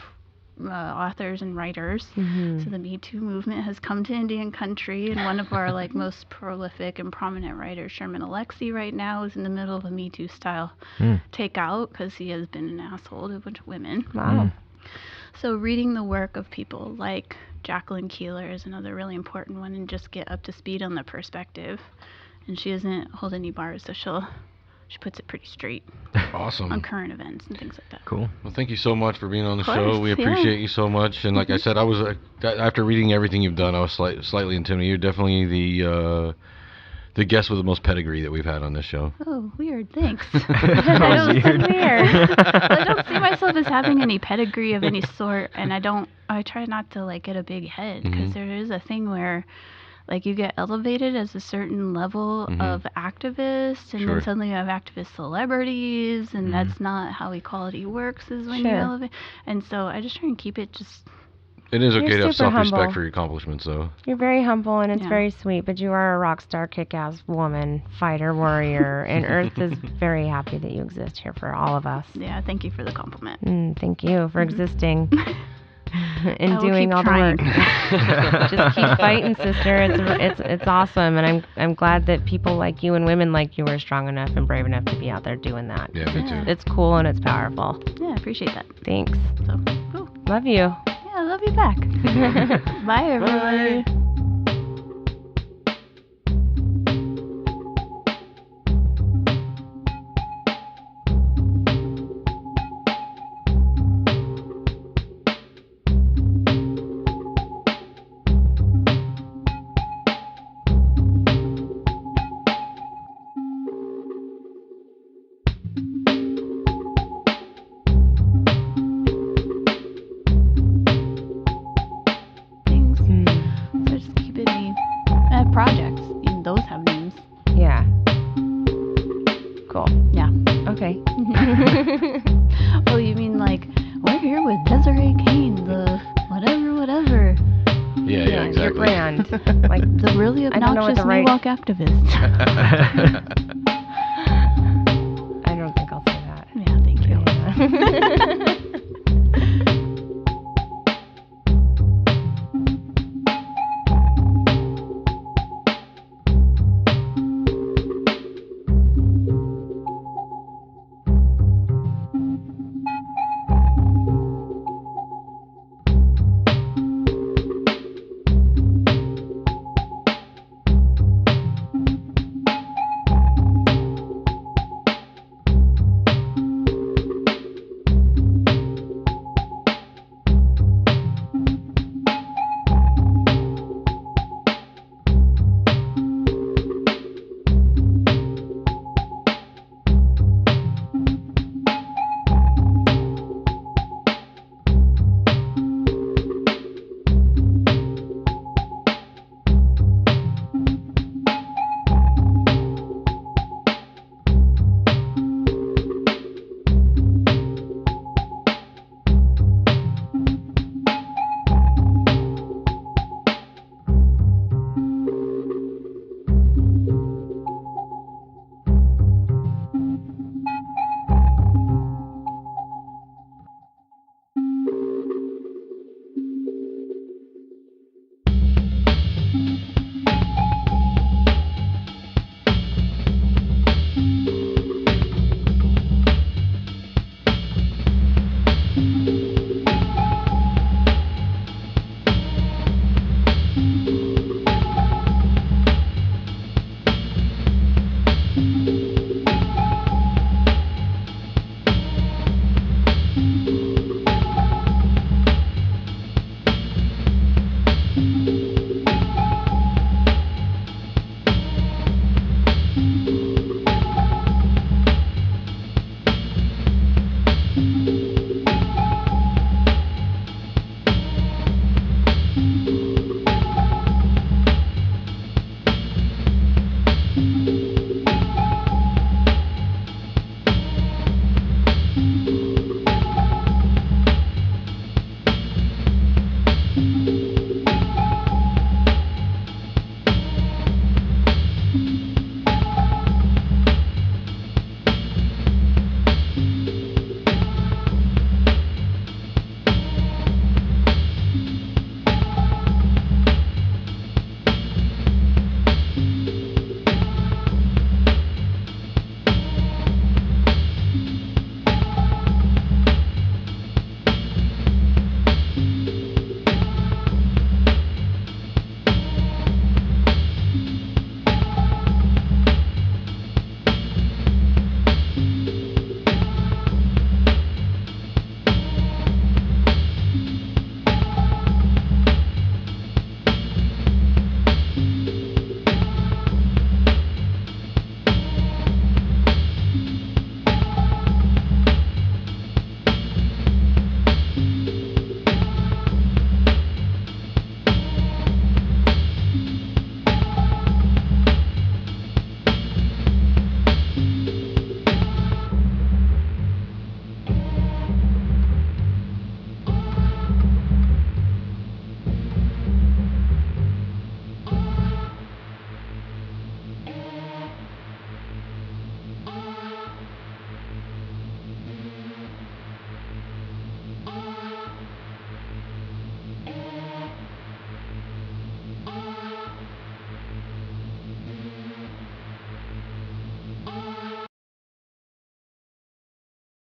authors and writers. So the Me Too movement has come to Indian country, and one of our like most prolific and prominent writers, Sherman Alexie, right now is in the middle of a Me Too style takeout because he has been an asshole to a bunch of women. Wow. So reading the work of people like Jacqueline Keeler is another really important one, and just get up to speed on the perspective. And she doesn't hold any bars, so she puts it pretty straight. Awesome. On current events and things like that. Cool. Well, thank you so much for being on the Of show. course, We appreciate you so much. And like I said, I was after reading everything you've done, I was slightly intimidated. You're definitely the guest with the most pedigree that we've had on this show. Oh, weird. Thanks. That was weird. I don't see myself as having any pedigree of any sort, and I try not to like get a big head, because there is a thing where like you get elevated as a certain level of activist, and then suddenly you have activist celebrities, and that's not how equality works, is when you elevate. And so I just try and keep it just... It is okay to have self-respect humble for your accomplishments, though. You're very humble, and it's very sweet, but you are a rock star, kick-ass woman, fighter, warrior, and Earth is very happy that you exist here for all of us. Yeah, thank you for the compliment. Thank you for existing and doing all the work. Just keep fighting, sister. It's awesome, and I'm glad that people like you and women like you are strong enough and brave enough to be out there doing that. Yeah, me too. It's cool and it's powerful. Yeah, I appreciate that. Thanks. So, cool. Love you. Yeah, I love you back. Bye, everybody. Bye. The really I don't know what obnoxious the right- Miwok activist. I don't think I'll say that. Yeah, thank you. Yeah.